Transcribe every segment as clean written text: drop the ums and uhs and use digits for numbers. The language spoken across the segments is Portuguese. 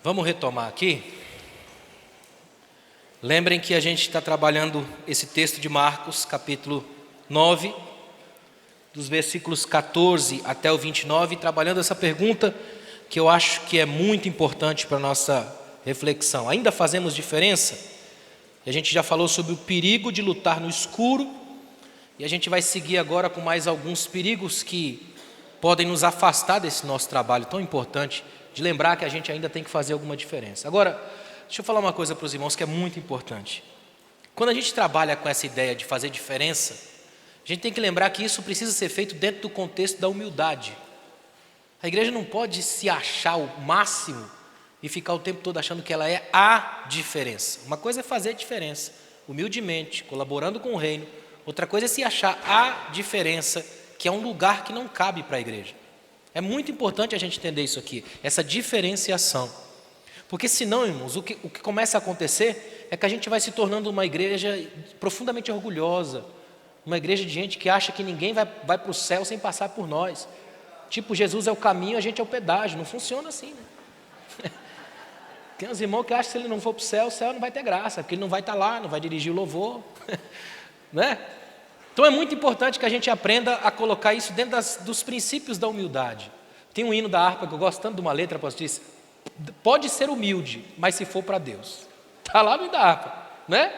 Vamos retomar aqui. Lembrem que a gente está trabalhando esse texto de Marcos, capítulo 9, dos versículos 14 até o 29, trabalhando essa pergunta que eu acho que é muito importante para a nossa reflexão. Ainda fazemos diferença? A gente já falou sobre o perigo de lutar no escuro, e a gente vai seguir agora com mais alguns perigos que podem nos afastar desse nosso trabalho tão importante, de lembrar que a gente ainda tem que fazer alguma diferença. Agora, deixa eu falar uma coisa para os irmãos que é muito importante. Quando a gente trabalha com essa ideia de fazer diferença, a gente tem que lembrar que isso precisa ser feito dentro do contexto da humildade. A igreja não pode se achar o máximo e ficar o tempo todo achando que ela é a diferença. Uma coisa é fazer diferença, humildemente, colaborando com o reino. Outra coisa é se achar a diferença, que é um lugar que não cabe para a igreja. É muito importante a gente entender isso aqui, essa diferenciação. Porque senão, irmãos, o que começa a acontecer é que a gente vai se tornando uma igreja profundamente orgulhosa, uma igreja de gente que acha que ninguém vai para o céu sem passar por nós. Tipo, Jesus é o caminho, a gente é o pedágio. Não funciona assim, né? Tem uns irmãos que acham que se ele não for para o céu não vai ter graça, porque ele não vai estar lá, não vai dirigir o louvor, né? Então é muito importante que a gente aprenda a colocar isso dentro dos princípios da humildade. Tem um hino da harpa que eu gosto tanto de uma letra, pastor, diz: pode ser humilde, mas se for para Deus. Está lá no hino da harpa, né?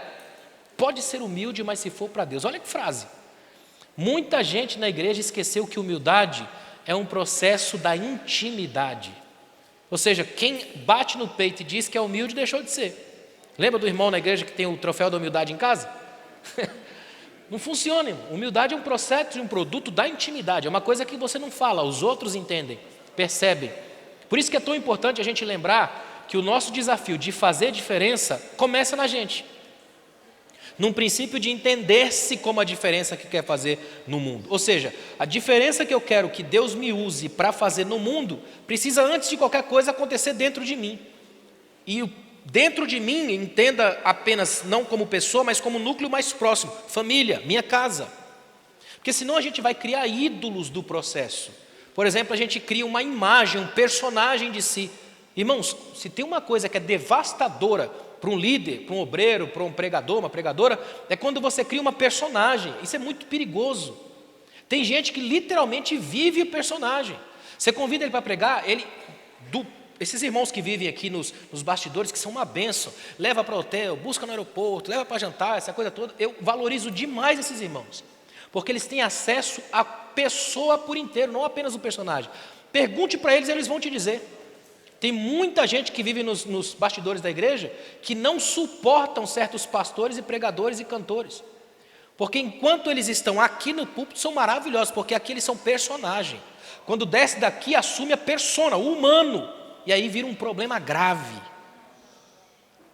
Pode ser humilde, mas se for para Deus. Olha que frase. Muita gente na igreja esqueceu que humildade é um processo da intimidade. Ou seja, quem bate no peito e diz que é humilde, deixou de ser. Lembra do irmão na igreja que tem o troféu da humildade em casa? Não funciona, irmão. Humildade é um processo, um produto da intimidade. É uma coisa que você não fala, os outros entendem, percebem. Por isso que é tão importante a gente lembrar que o nosso desafio de fazer diferença começa na gente. Num princípio de entender-se como a diferença que quer fazer no mundo. Ou seja, a diferença que eu quero que Deus me use para fazer no mundo, precisa antes de qualquer coisa acontecer dentro de mim. E dentro de mim, entenda apenas não como pessoa, mas como núcleo mais próximo, família, minha casa. Porque senão a gente vai criar ídolos do processo. Por exemplo, a gente cria uma imagem, um personagem de si. Irmãos, se tem uma coisa que é devastadora para um líder, para um obreiro, para um pregador, uma pregadora, é quando você cria uma personagem. Isso é muito perigoso. Tem gente que literalmente vive o personagem. Você convida ele para pregar, esses irmãos que vivem aqui nos bastidores, que são uma bênção, leva para o hotel, busca no aeroporto, leva para jantar, essa coisa toda. Eu valorizo demais esses irmãos, porque eles têm acesso à pessoa por inteiro, não apenas o personagem. Pergunte para eles, eles vão te dizer. Tem muita gente que vive nos bastidores da igreja que não suportam certos pastores e pregadores e cantores. Porque enquanto eles estão aqui no púlpito, são maravilhosos, porque aqui eles são personagem. Quando desce daqui, assume a persona, o humano, e aí vira um problema grave.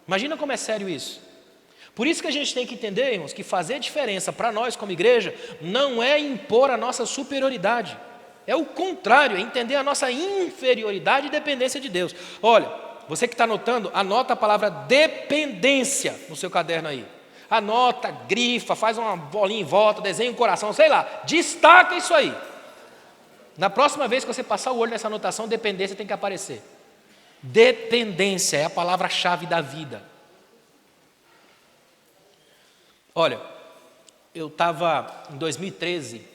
Imagina como é sério isso. Por isso que a gente tem que entender, irmãos, que fazer diferença para nós como igreja não é impor a nossa superioridade. É o contrário, é entender a nossa inferioridade e dependência de Deus. Olha, você que está anotando, anota a palavra dependência no seu caderno aí. Anota, grifa, faz uma bolinha em volta, desenha um coração, sei lá, destaca isso aí. Na próxima vez que você passar o olho nessa anotação, dependência tem que aparecer. Dependência é a palavra-chave da vida. Olha, eu estava em 2013,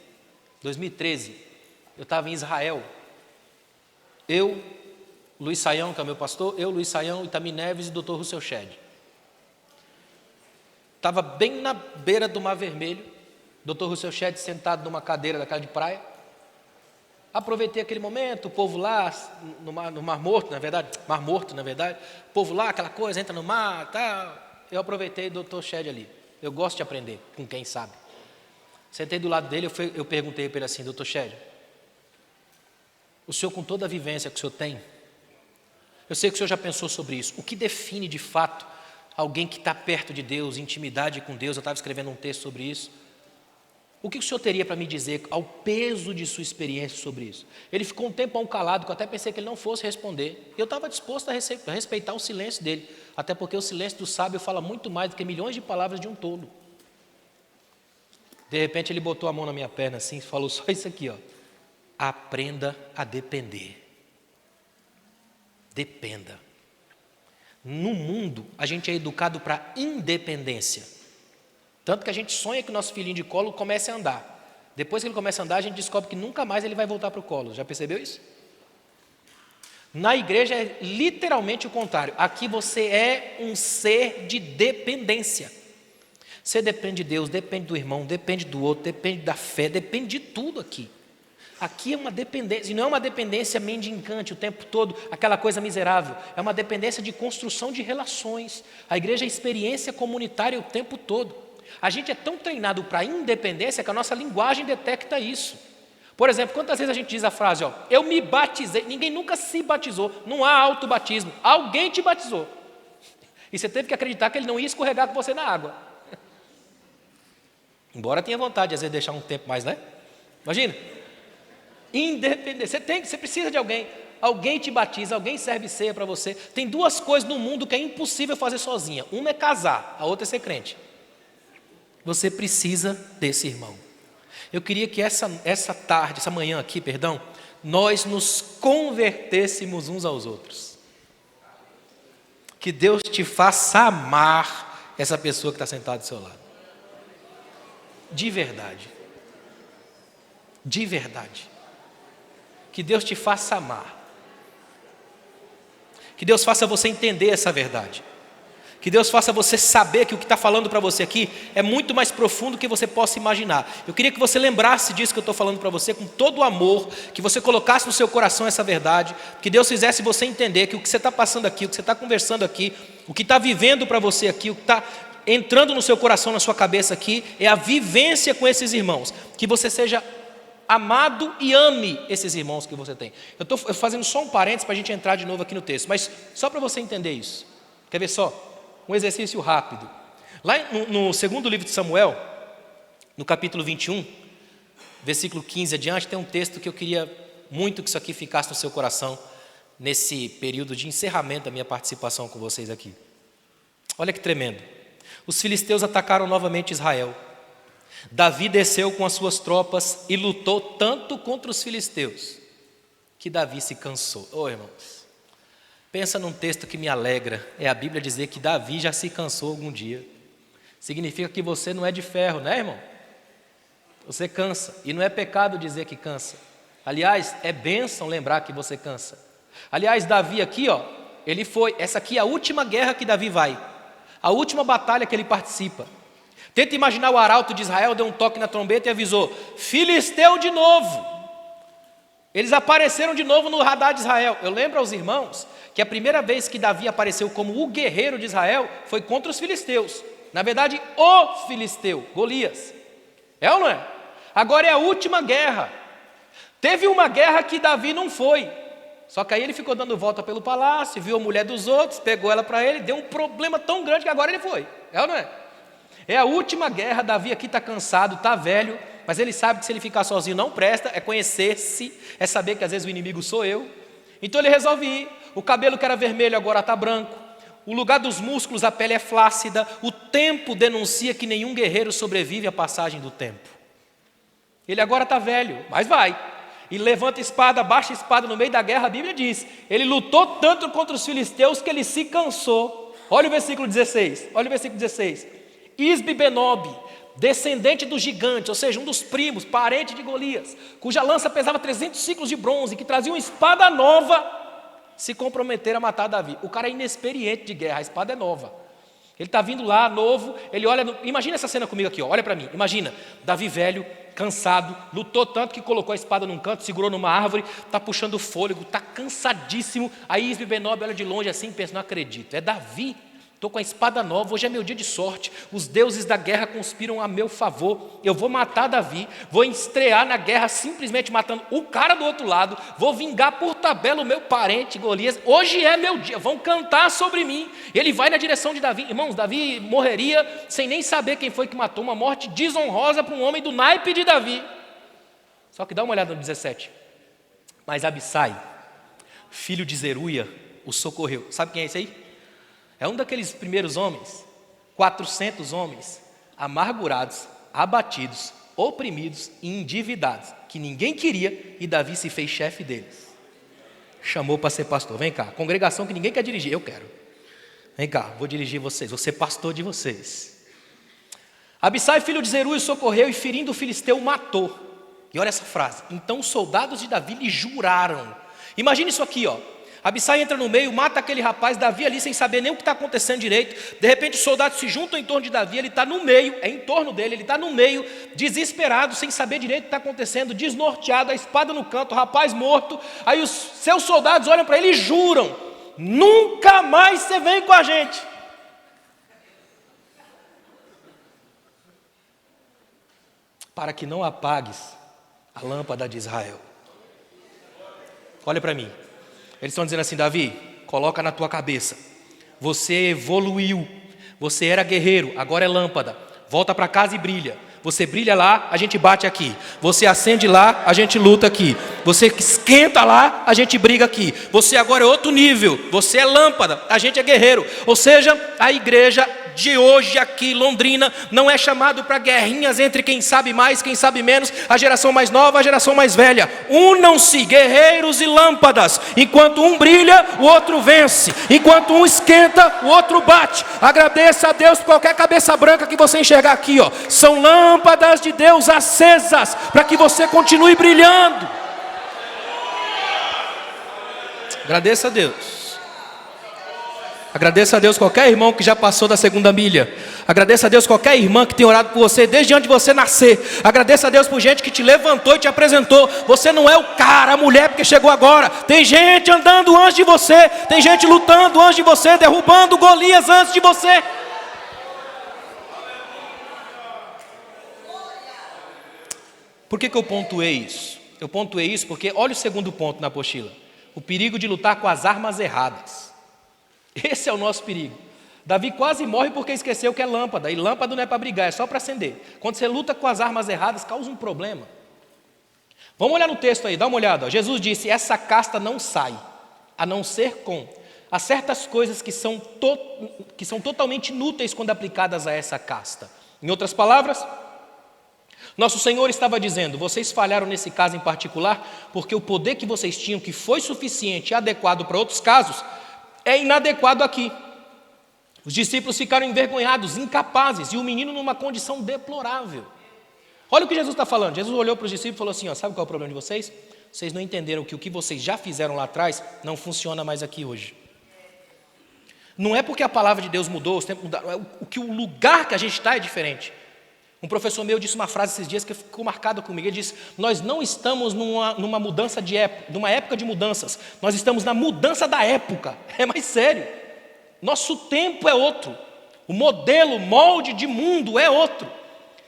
eu estava em Israel. Eu, Luiz Saião, que é meu pastor, Luiz Saião, Itami Neves e o Dr. Rousseau Shedd. Estava bem na beira do Mar Vermelho, Dr. Rousseau Shedd sentado numa cadeira daquela de praia. Aproveitei aquele momento, o povo lá, no Mar Morto, na verdade, o povo lá, aquela coisa, entra no mar, tal. Eu aproveitei o Dr. Shedd ali. Eu gosto de aprender com quem sabe. Sentei do lado dele, eu perguntei para ele assim: Dr. Shedd, o senhor, com toda a vivência que o senhor tem, eu sei que o senhor já pensou sobre isso, o que define de fato alguém que está perto de Deus, intimidade com Deus? Eu estava escrevendo um texto sobre isso. O que o senhor teria para me dizer ao peso de sua experiência sobre isso? Ele ficou um tempão calado, que eu até pensei que ele não fosse responder. Eu estava disposto a respeitar o silêncio dele, até porque o silêncio do sábio fala muito mais do que milhões de palavras de um tolo. De repente ele botou a mão na minha perna assim e falou só isso aqui, ó: aprenda a depender. Dependa. No mundo, a gente é educado para independência. Tanto que a gente sonha que o nosso filhinho de colo comece a andar. Depois que ele começa a andar, a gente descobre que nunca mais ele vai voltar para o colo. Já percebeu isso? Na igreja é literalmente o contrário. Aqui você é um ser de dependência. Você depende de Deus, depende do irmão, depende do outro, depende da fé, depende de tudo aqui. Aqui é uma dependência, e não é uma dependência mendicante o tempo todo, aquela coisa miserável. É uma dependência de construção de relações. A igreja é experiência comunitária o tempo todo. A gente é tão treinado para a independência que a nossa linguagem detecta isso. Por exemplo, quantas vezes a gente diz a frase, eu me batizei, ninguém nunca se batizou, não há autobatismo, alguém te batizou. E você teve que acreditar que ele não ia escorregar com você na água. Embora tenha vontade, às vezes, de deixar um tempo mais, né? Imagina. Independência, você precisa de alguém. Alguém te batiza, alguém serve ceia para você. Tem duas coisas no mundo que é impossível fazer sozinha. Uma é casar, a outra é ser crente. Você precisa desse irmão. Eu queria que essa tarde, essa manhã aqui, nós nos convertêssemos uns aos outros. Que Deus te faça amar essa pessoa que está sentada do seu lado. De verdade. De verdade. Que Deus te faça amar. Que Deus faça você entender essa verdade. Que Deus faça você saber que o que está falando para você aqui é muito mais profundo do que você possa imaginar. Eu queria que você lembrasse disso que eu estou falando para você com todo o amor, que você colocasse no seu coração essa verdade, que Deus fizesse você entender que o que você está passando aqui, o que você está conversando aqui, o que está vivendo para você aqui, o que está entrando no seu coração, na sua cabeça aqui, é a vivência com esses irmãos. Que você seja amado e ame esses irmãos que você tem. Eu estou fazendo só um parênteses para a gente entrar de novo aqui no texto, mas só para você entender isso. Quer ver só? Um exercício rápido. Lá no segundo livro de Samuel, no capítulo 21, versículo 15 adiante, tem um texto que eu queria muito que isso aqui ficasse no seu coração, nesse período de encerramento da minha participação com vocês aqui. Olha que tremendo. Os filisteus atacaram novamente Israel. Davi desceu com as suas tropas e lutou tanto contra os filisteus, que Davi se cansou. Irmãos, pensa num texto que me alegra, é a Bíblia dizer que Davi já se cansou algum dia. Significa que você não é de ferro, né, irmão? Você cansa, e não é pecado dizer que cansa. Aliás, é bênção lembrar que você cansa. Aliás, Davi aqui, essa aqui é a última guerra que Davi vai, a última batalha que ele participa. Tenta imaginar o arauto de Israel, deu um toque na trombeta e avisou, filisteu de novo. Eles apareceram de novo no radar de Israel. Eu lembro aos irmãos que a primeira vez que Davi apareceu como o guerreiro de Israel foi contra os filisteus. Na verdade, o filisteu, Golias. É ou não é? Agora é a última guerra. Teve uma guerra que Davi não foi. Só que aí ele ficou dando volta pelo palácio, viu a mulher dos outros, pegou ela para ele, deu um problema tão grande que agora ele foi. É ou não é? É a última guerra, Davi aqui está cansado, está velho, mas ele sabe que se ele ficar sozinho não presta, é conhecer-se, é saber que às vezes o inimigo sou eu. Então ele resolve ir. O cabelo que era vermelho agora está branco. O lugar dos músculos, a pele é flácida. O tempo denuncia que nenhum guerreiro sobrevive à passagem do tempo. Ele agora está velho, mas vai. E levanta a espada, baixa a espada no meio da guerra. A Bíblia diz, ele lutou tanto contra os filisteus que ele se cansou. Olha o versículo 16. Olha o versículo 16. Isbi-Benob, descendente do gigante, ou seja, um dos primos, parente de Golias, cuja lança pesava 300 ciclos de bronze, que trazia uma espada nova, se comprometeram a matar Davi. O cara é inexperiente de guerra, a espada é nova. Ele está vindo lá, novo, ele olha, imagina essa cena comigo aqui, olha para mim, imagina, Davi velho, cansado, lutou tanto que colocou a espada num canto, segurou numa árvore, está puxando fôlego, está cansadíssimo, aí Isbi-Benob olha de longe assim e pensa, não acredito, é Davi. Estou com a espada nova, hoje é meu dia de sorte, os deuses da guerra conspiram a meu favor, eu vou matar Davi, vou estrear na guerra simplesmente matando o cara do outro lado, vou vingar por tabela o meu parente Golias, hoje é meu dia, vão cantar sobre mim. Ele vai na direção de Davi, irmãos, Davi morreria sem nem saber quem foi que matou, uma morte desonrosa para um homem do naipe de Davi. Só que dá uma olhada no 17, mas Abissai, filho de Zeruia, o socorreu. Sabe quem é esse aí? É um daqueles primeiros homens, 400 homens, amargurados, abatidos, oprimidos e endividados, que ninguém queria, e Davi se fez chefe deles. Chamou para ser pastor, vem cá, congregação que ninguém quer dirigir, eu quero. Vem cá, vou dirigir vocês, vou ser pastor de vocês. Abissai, filho de Zeruia, socorreu e ferindo o filisteu, o matou. E olha essa frase. Então os soldados de Davi lhe juraram. Imagine isso aqui, ó. Abissai entra no meio, mata aquele rapaz, Davi ali sem saber nem o que está acontecendo direito. De repente os soldados se juntam em torno de Davi, ele está no meio, é em torno dele, ele está no meio, desesperado, sem saber direito o que está acontecendo, desnorteado, a espada no canto, o rapaz morto. Aí os seus soldados olham para ele e juram: nunca mais você vem com a gente. Para que não apagues a lâmpada de Israel. Olha para mim. Eles estão dizendo assim: Davi, coloca na tua cabeça, você evoluiu, você era guerreiro, agora é lâmpada, volta para casa e brilha. Você brilha lá, a gente bate aqui. Você acende lá, a gente luta aqui. Você esquenta lá, a gente briga aqui. Você agora é outro nível, você é lâmpada, a gente é guerreiro. Ou seja, a igreja de hoje aqui, Londrina, não é chamado para guerrinhas entre quem sabe mais, quem sabe menos, a geração mais nova, a geração mais velha. Unam-se, guerreiros e lâmpadas. Enquanto um brilha, o outro vence. Enquanto um esquenta, o outro bate. Agradeça a Deus por qualquer cabeça branca que você enxergar aqui, ó. São lâmpadas de Deus acesas para que você continue brilhando. Agradeça a Deus. Agradeça a Deus qualquer irmão que já passou da segunda milha. Agradeça a Deus qualquer irmã que tem orado por você desde antes de você nascer. Agradeça a Deus por gente que te levantou e te apresentou. Você não é o cara, a mulher porque chegou agora. Tem gente andando antes de você. Tem gente lutando antes de você, derrubando Golias antes de você. Por que eu pontuei isso? Eu pontuei isso porque olha o segundo ponto na apostila. O perigo de lutar com as armas erradas. Esse é o nosso perigo. Davi quase morre porque esqueceu que é lâmpada. E lâmpada não é para brigar, é só para acender. Quando você luta com as armas erradas, causa um problema. Vamos olhar no texto aí, dá uma olhada. Jesus disse: essa casta não sai, a não ser com. Há certas coisas que são totalmente inúteis quando aplicadas a essa casta. Em outras palavras, nosso Senhor estava dizendo: vocês falharam nesse caso em particular, porque o poder que vocês tinham, que foi suficiente e adequado para outros casos, é inadequado aqui. Os discípulos ficaram envergonhados, incapazes, e o menino numa condição deplorável. Olha o que Jesus está falando. Jesus olhou para os discípulos e falou assim: ó, sabe qual é o problema de vocês? Vocês não entenderam que o que vocês já fizeram lá atrás não funciona mais aqui hoje. Não é porque a palavra de Deus mudou, os tempos mudaram, é o lugar que a gente está é diferente. Um professor meu disse uma frase esses dias que ficou marcada comigo. Ele disse: nós não estamos numa mudança de época, numa época de mudanças. Nós estamos na mudança da época. É mais sério. Nosso tempo é outro. O modelo, o molde de mundo é outro.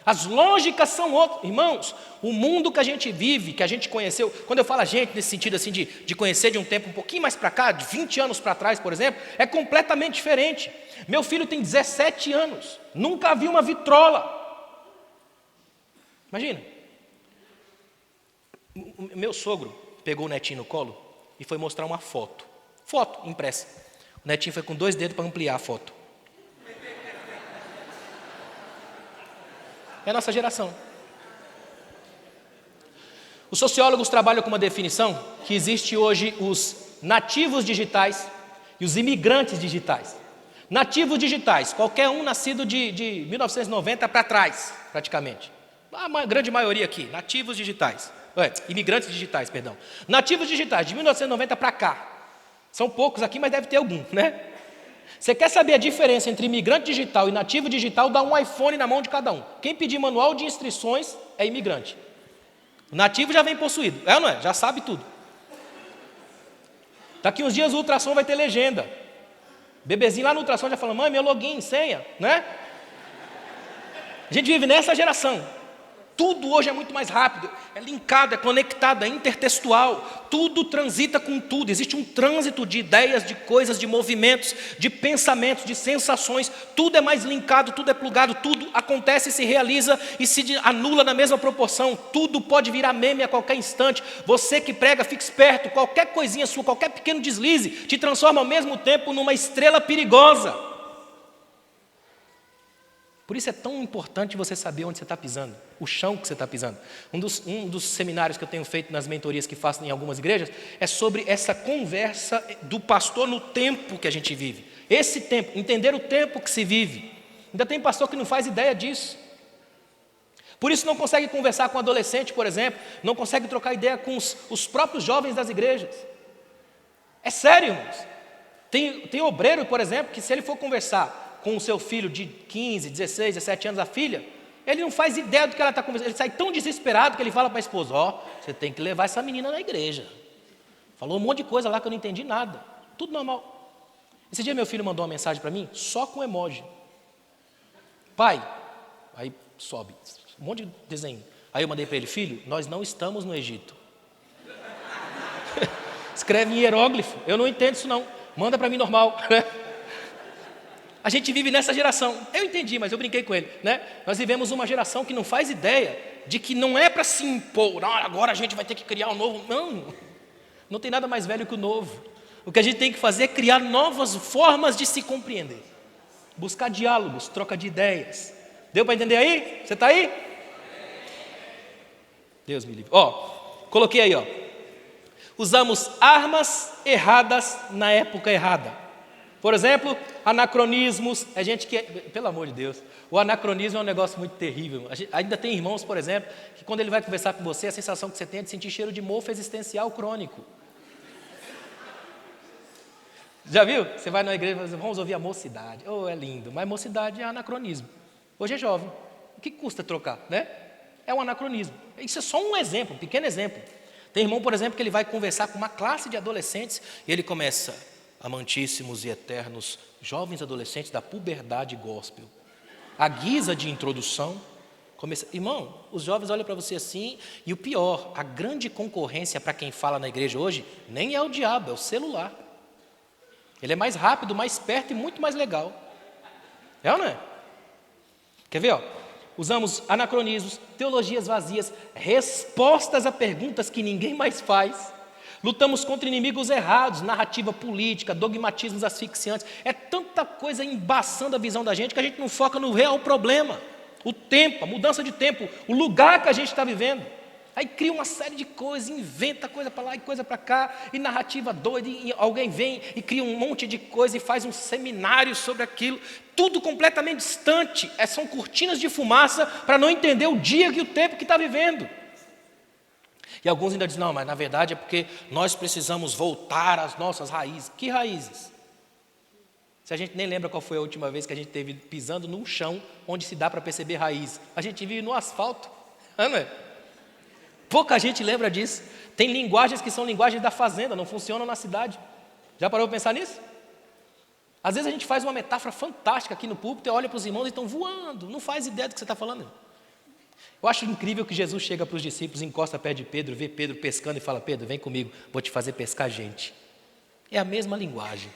As lógicas são outras. Irmãos, o mundo que a gente vive, que a gente conheceu, quando eu falo a gente nesse sentido assim de conhecer de um tempo um pouquinho mais para cá, de 20 anos para trás, por exemplo, é completamente diferente. Meu filho tem 17 anos, nunca viu uma vitrola. Imagina, o meu sogro pegou o netinho no colo e foi mostrar uma foto impressa. O netinho foi com 2 dedos para ampliar a foto. É a nossa geração. Os sociólogos trabalham com uma definição que existe hoje os nativos digitais e os imigrantes digitais. Nativos digitais, qualquer um nascido de 1990 para trás, praticamente. A grande maioria aqui, nativos digitais. Imigrantes digitais, perdão. Nativos digitais, de 1990 para cá. São poucos aqui, mas deve ter algum, né? Você quer saber a diferença entre imigrante digital e nativo digital? Dá um iPhone na mão de cada um. Quem pedir manual de instruções é imigrante. O nativo já vem possuído, é ou não é? Já sabe tudo. Daqui uns dias o ultrassom vai ter legenda. Bebezinho lá no ultrassom já fala: mãe, meu login, senha, né? A gente vive nessa geração. Tudo hoje é muito mais rápido, é linkado, é conectado, é intertextual, tudo transita com tudo, existe um trânsito de ideias, de coisas, de movimentos, de pensamentos, de sensações, tudo é mais linkado, tudo é plugado, tudo acontece e se realiza e se anula na mesma proporção, tudo pode virar meme a qualquer instante. Você que prega, fique esperto, qualquer coisinha sua, qualquer pequeno deslize, te transforma ao mesmo tempo numa estrela perigosa. Por isso é tão importante você saber onde você está pisando, o chão que você está pisando. Um dos seminários que eu tenho feito nas mentorias que faço em algumas igrejas é sobre essa conversa do pastor no tempo que a gente vive. Esse tempo, entender o tempo que se vive. Ainda tem pastor que não faz ideia disso. Por isso não consegue conversar com adolescente, por exemplo, não consegue trocar ideia com os próprios jovens das igrejas. É sério, irmãos. Tem obreiro, por exemplo, que se ele for conversar com o seu filho de 15, 16, 17 anos, a filha, ele não faz ideia do que ela está conversando. Ele sai tão desesperado que ele fala para a esposa: você tem que levar essa menina na igreja. Falou um monte de coisa lá que eu não entendi nada. Tudo normal. Esse dia meu filho mandou uma mensagem para mim, só com emoji. Pai, aí sobe, um monte de desenho. Aí eu mandei para ele: filho, nós não estamos no Egito. Escreve em hieróglifo, eu não entendo isso não. Manda para mim normal. A gente vive nessa geração. Eu entendi, mas eu brinquei com ele, né? Nós vivemos uma geração que não faz ideia de que não é para se impor. Agora a gente vai ter que criar um novo. Não tem nada mais velho que o novo. O que a gente tem que fazer é criar novas formas de se compreender. Buscar diálogos, troca de ideias. Deu para entender aí? Você está aí? Deus me livre. Coloquei aí, usamos armas erradas na época errada. Por exemplo, anacronismos. É gente que, pelo amor de Deus, o anacronismo é um negócio muito terrível. Ainda tem irmãos, por exemplo, que quando ele vai conversar com você, a sensação que você tem é de sentir cheiro de mofo existencial crônico. Já viu? Você vai na igreja e fala: vamos ouvir a mocidade. É lindo, mas mocidade é anacronismo. Hoje é jovem. O que custa trocar, né? É um anacronismo. Isso é só um exemplo, um pequeno exemplo. Tem irmão, por exemplo, que ele vai conversar com uma classe de adolescentes e ele começa: amantíssimos e eternos jovens adolescentes da puberdade gospel. A guisa de introdução, irmão, os jovens olham para você assim, e o pior, a grande concorrência para quem fala na igreja hoje, nem é o diabo, é o celular. Ele é mais rápido, mais perto e muito mais legal. É ou não é? Quer ver, Usamos anacronismos, teologias vazias, respostas a perguntas que ninguém mais faz. Lutamos contra inimigos errados, narrativa política, dogmatismos asfixiantes. É tanta coisa embaçando a visão da gente que a gente não foca no real problema. O tempo, a mudança de tempo, o lugar que a gente está vivendo. Aí cria uma série de coisas, inventa coisa para lá e coisa para cá, e narrativa doida, e alguém vem e cria um monte de coisa e faz um seminário sobre aquilo. Tudo completamente distante. São cortinas de fumaça para não entender o dia e o tempo que está vivendo. E alguns ainda dizem: não, mas na verdade é porque nós precisamos voltar às nossas raízes. Que raízes? Se a gente nem lembra qual foi a última vez que a gente esteve pisando num chão onde se dá para perceber raiz. A gente vive no asfalto, não é? Pouca gente lembra disso. Tem linguagens que são linguagens da fazenda, não funcionam na cidade. Já parou para pensar nisso? Às vezes a gente faz uma metáfora fantástica aqui no púlpito e olha para os irmãos e estão voando. Não faz ideia do que você está falando. Eu acho incrível que Jesus chega para os discípulos, encosta perto de Pedro, vê Pedro pescando e fala: Pedro, vem comigo, vou te fazer pescar gente. É a mesma linguagem.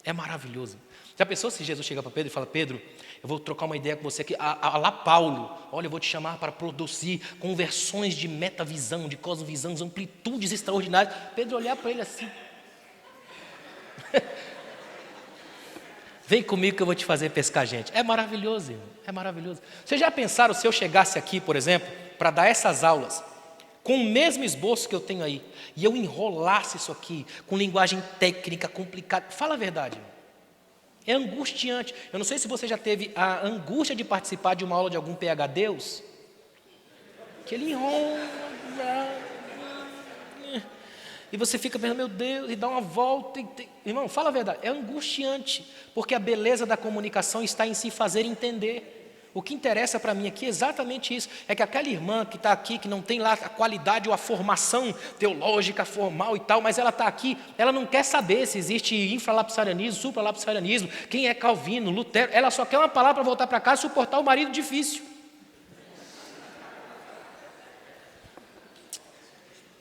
É maravilhoso. Já pensou se Jesus chega para Pedro e fala: Pedro, eu vou trocar uma ideia com você aqui, lá Paulo, olha, eu vou te chamar para produzir conversões de metavisão, de cosmovisão, de amplitudes extraordinárias. Pedro olhar para ele assim: vem comigo que eu vou te fazer pescar gente. É maravilhoso, irmão, é maravilhoso. Vocês já pensaram se eu chegasse aqui, por exemplo, para dar essas aulas, com o mesmo esboço que eu tenho aí, e eu enrolasse isso aqui, com linguagem técnica complicada? Fala a verdade, irmão. É angustiante. Eu não sei se você já teve a angústia de participar de uma aula de algum PhDeus, que ele enrola, e você fica pensando: meu Deus, e dá uma volta. Irmão, fala a verdade, é angustiante, porque a beleza da comunicação está em se fazer entender. O que interessa para mim aqui é exatamente isso, é que aquela irmã que está aqui, que não tem lá a qualidade ou a formação teológica formal e tal, mas ela está aqui, ela não quer saber se existe infralapsarianismo, supralapsarianismo, quem é Calvino, Lutero, ela só quer uma palavra para voltar para casa e suportar o marido difícil.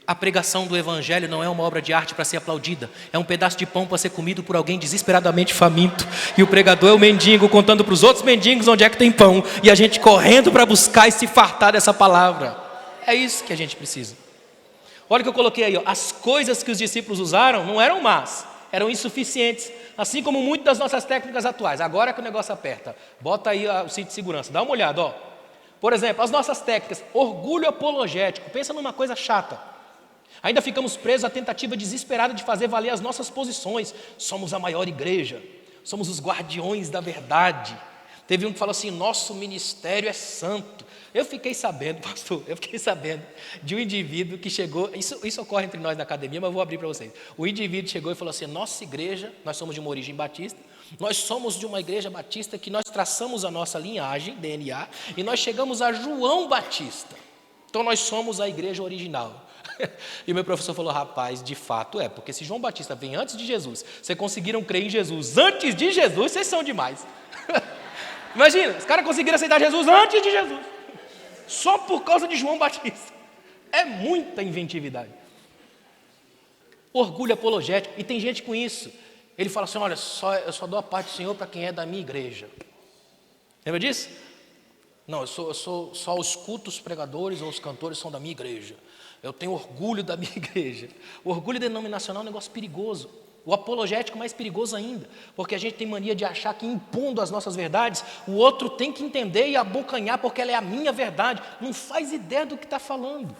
A pregação do evangelho não é uma obra de arte para ser aplaudida. É um pedaço de pão para ser comido por alguém desesperadamente faminto. E o pregador é o mendigo contando para os outros mendigos onde é que tem pão. E a gente correndo para buscar e se fartar dessa palavra. É isso que a gente precisa. Olha o que eu coloquei aí. As coisas que os discípulos usaram não eram más. eram insuficientes, assim como muitas das nossas técnicas atuais. Agora é que o negócio aperta. Bota aí o cinto de segurança, dá uma olhada, ó. Por exemplo, as nossas técnicas, orgulho apologético, pensa numa coisa chata. Ainda ficamos presos à tentativa desesperada de fazer valer as nossas posições. Somos a maior igreja, somos os guardiões da verdade. Teve um que falou assim, nosso ministério é santo. Eu fiquei sabendo, pastor, de um indivíduo que chegou, isso ocorre entre nós na academia, mas eu vou abrir para vocês. O indivíduo chegou e falou assim, nossa igreja, nós somos de uma origem batista, nós somos de uma igreja batista que nós traçamos a nossa linhagem, DNA, e nós chegamos a João Batista. Então nós somos a igreja original. E o meu professor falou, rapaz, de fato é, porque se João Batista vem antes de Jesus, vocês conseguiram crer em Jesus antes de Jesus, vocês são demais. Imagina, os caras conseguiram aceitar Jesus antes de Jesus, só por causa de João Batista. É muita inventividade. Orgulho apologético, e tem gente com isso. Ele fala assim, olha, eu só dou a paz do Senhor para quem é da minha igreja. Lembra disso? Não, eu só escuto os pregadores ou os cantores são da minha igreja. Eu tenho orgulho da minha igreja. O orgulho denominacional é um negócio perigoso. O apologético mais perigoso ainda, porque a gente tem mania de achar que impondo as nossas verdades, o outro tem que entender e abocanhar porque ela é a minha verdade. Não faz ideia do que está falando.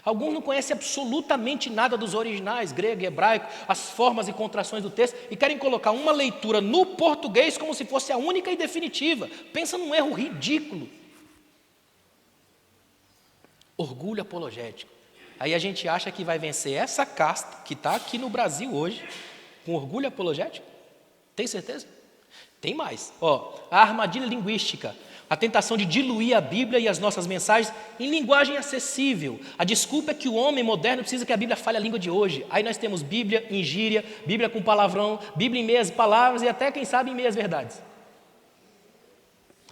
Alguns não conhecem absolutamente nada dos originais, grego e hebraico, as formas e contrações do texto, e querem colocar uma leitura no português como se fosse a única e definitiva. Pensa num erro ridículo. Orgulho apologético. Aí a gente acha que vai vencer essa casta que está aqui no Brasil hoje, com orgulho apologético? Tem certeza? Tem mais. Ó, a armadilha linguística, a tentação de diluir a Bíblia e as nossas mensagens em linguagem acessível. A desculpa é que o homem moderno precisa que a Bíblia fale a língua de hoje. Aí nós temos Bíblia em gíria, Bíblia com palavrão, Bíblia em meias palavras e até, quem sabe, em meias verdades.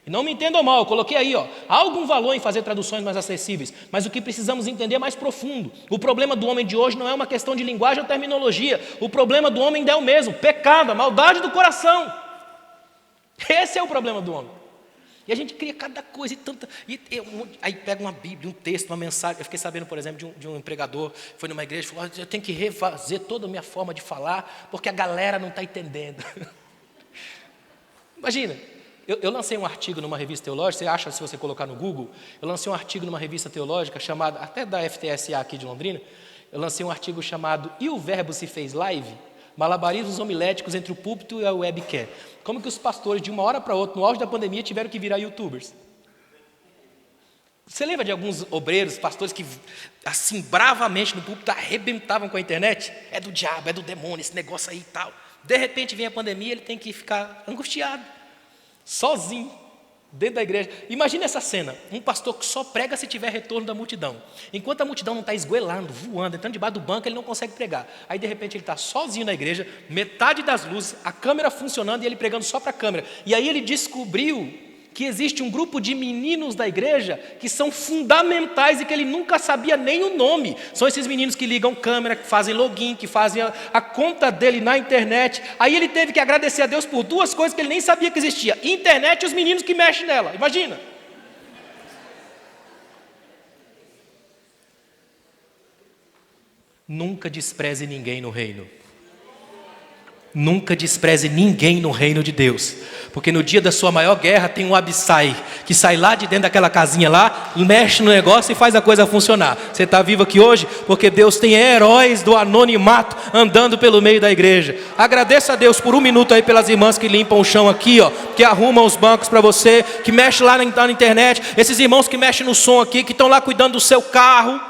Não me entendam mal, eu coloquei aí, ó, há algum valor em fazer traduções mais acessíveis, mas o que precisamos entender é mais profundo. O problema do homem de hoje não é uma questão de linguagem ou terminologia, o problema do homem é o mesmo, pecado, a maldade do coração. Esse é o problema do homem. E a gente cria cada coisa e tanta... aí pega uma Bíblia, um texto, uma mensagem. Eu fiquei sabendo, por exemplo, de um pregador, foi numa igreja e falou, eu tenho que refazer toda a minha forma de falar, porque a galera não está entendendo. Imagina. Eu lancei um artigo numa revista teológica, você acha se você colocar no Google, eu lancei um artigo numa revista teológica chamada, até da FTSA aqui de Londrina, eu lancei um artigo chamado E o Verbo se fez live? Malabarismos homiléticos entre o púlpito e a webcam. Como que os pastores, de uma hora para outra, no auge da pandemia, tiveram que virar youtubers? Você lembra de alguns obreiros, pastores que, assim, bravamente no púlpito, arrebentavam com a internet? É do diabo, é do demônio, esse negócio aí e tal. De repente vem a pandemia, ele tem que ficar angustiado. Sozinho, dentro da igreja. Imagina essa cena, um pastor que só prega se tiver retorno da multidão. Enquanto a multidão não está esgoelando, voando, entrando debaixo do banco, ele não consegue pregar. Aí de repente ele está sozinho na igreja, metade das luzes, a câmera funcionando e ele pregando só para a câmera. E aí ele descobriu que existe um grupo de meninos da igreja que são fundamentais e que ele nunca sabia nem o nome. São esses meninos que ligam câmera, que fazem login, que fazem a conta dele na internet. Aí ele teve que agradecer a Deus por duas coisas que ele nem sabia que existia. Internet e os meninos que mexem nela. Imagina. Nunca despreze ninguém no reino. Nunca despreze ninguém no reino de Deus, porque no dia da sua maior guerra tem um Abissai, que sai lá de dentro daquela casinha lá, mexe no negócio e faz a coisa funcionar. Você está vivo aqui hoje porque Deus tem heróis do anonimato andando pelo meio da igreja. Agradeça a Deus por um minuto aí pelas irmãs que limpam o chão aqui, ó, que arrumam os bancos para você, que mexem lá na internet, esses irmãos que mexem no som aqui, que estão lá cuidando do seu carro.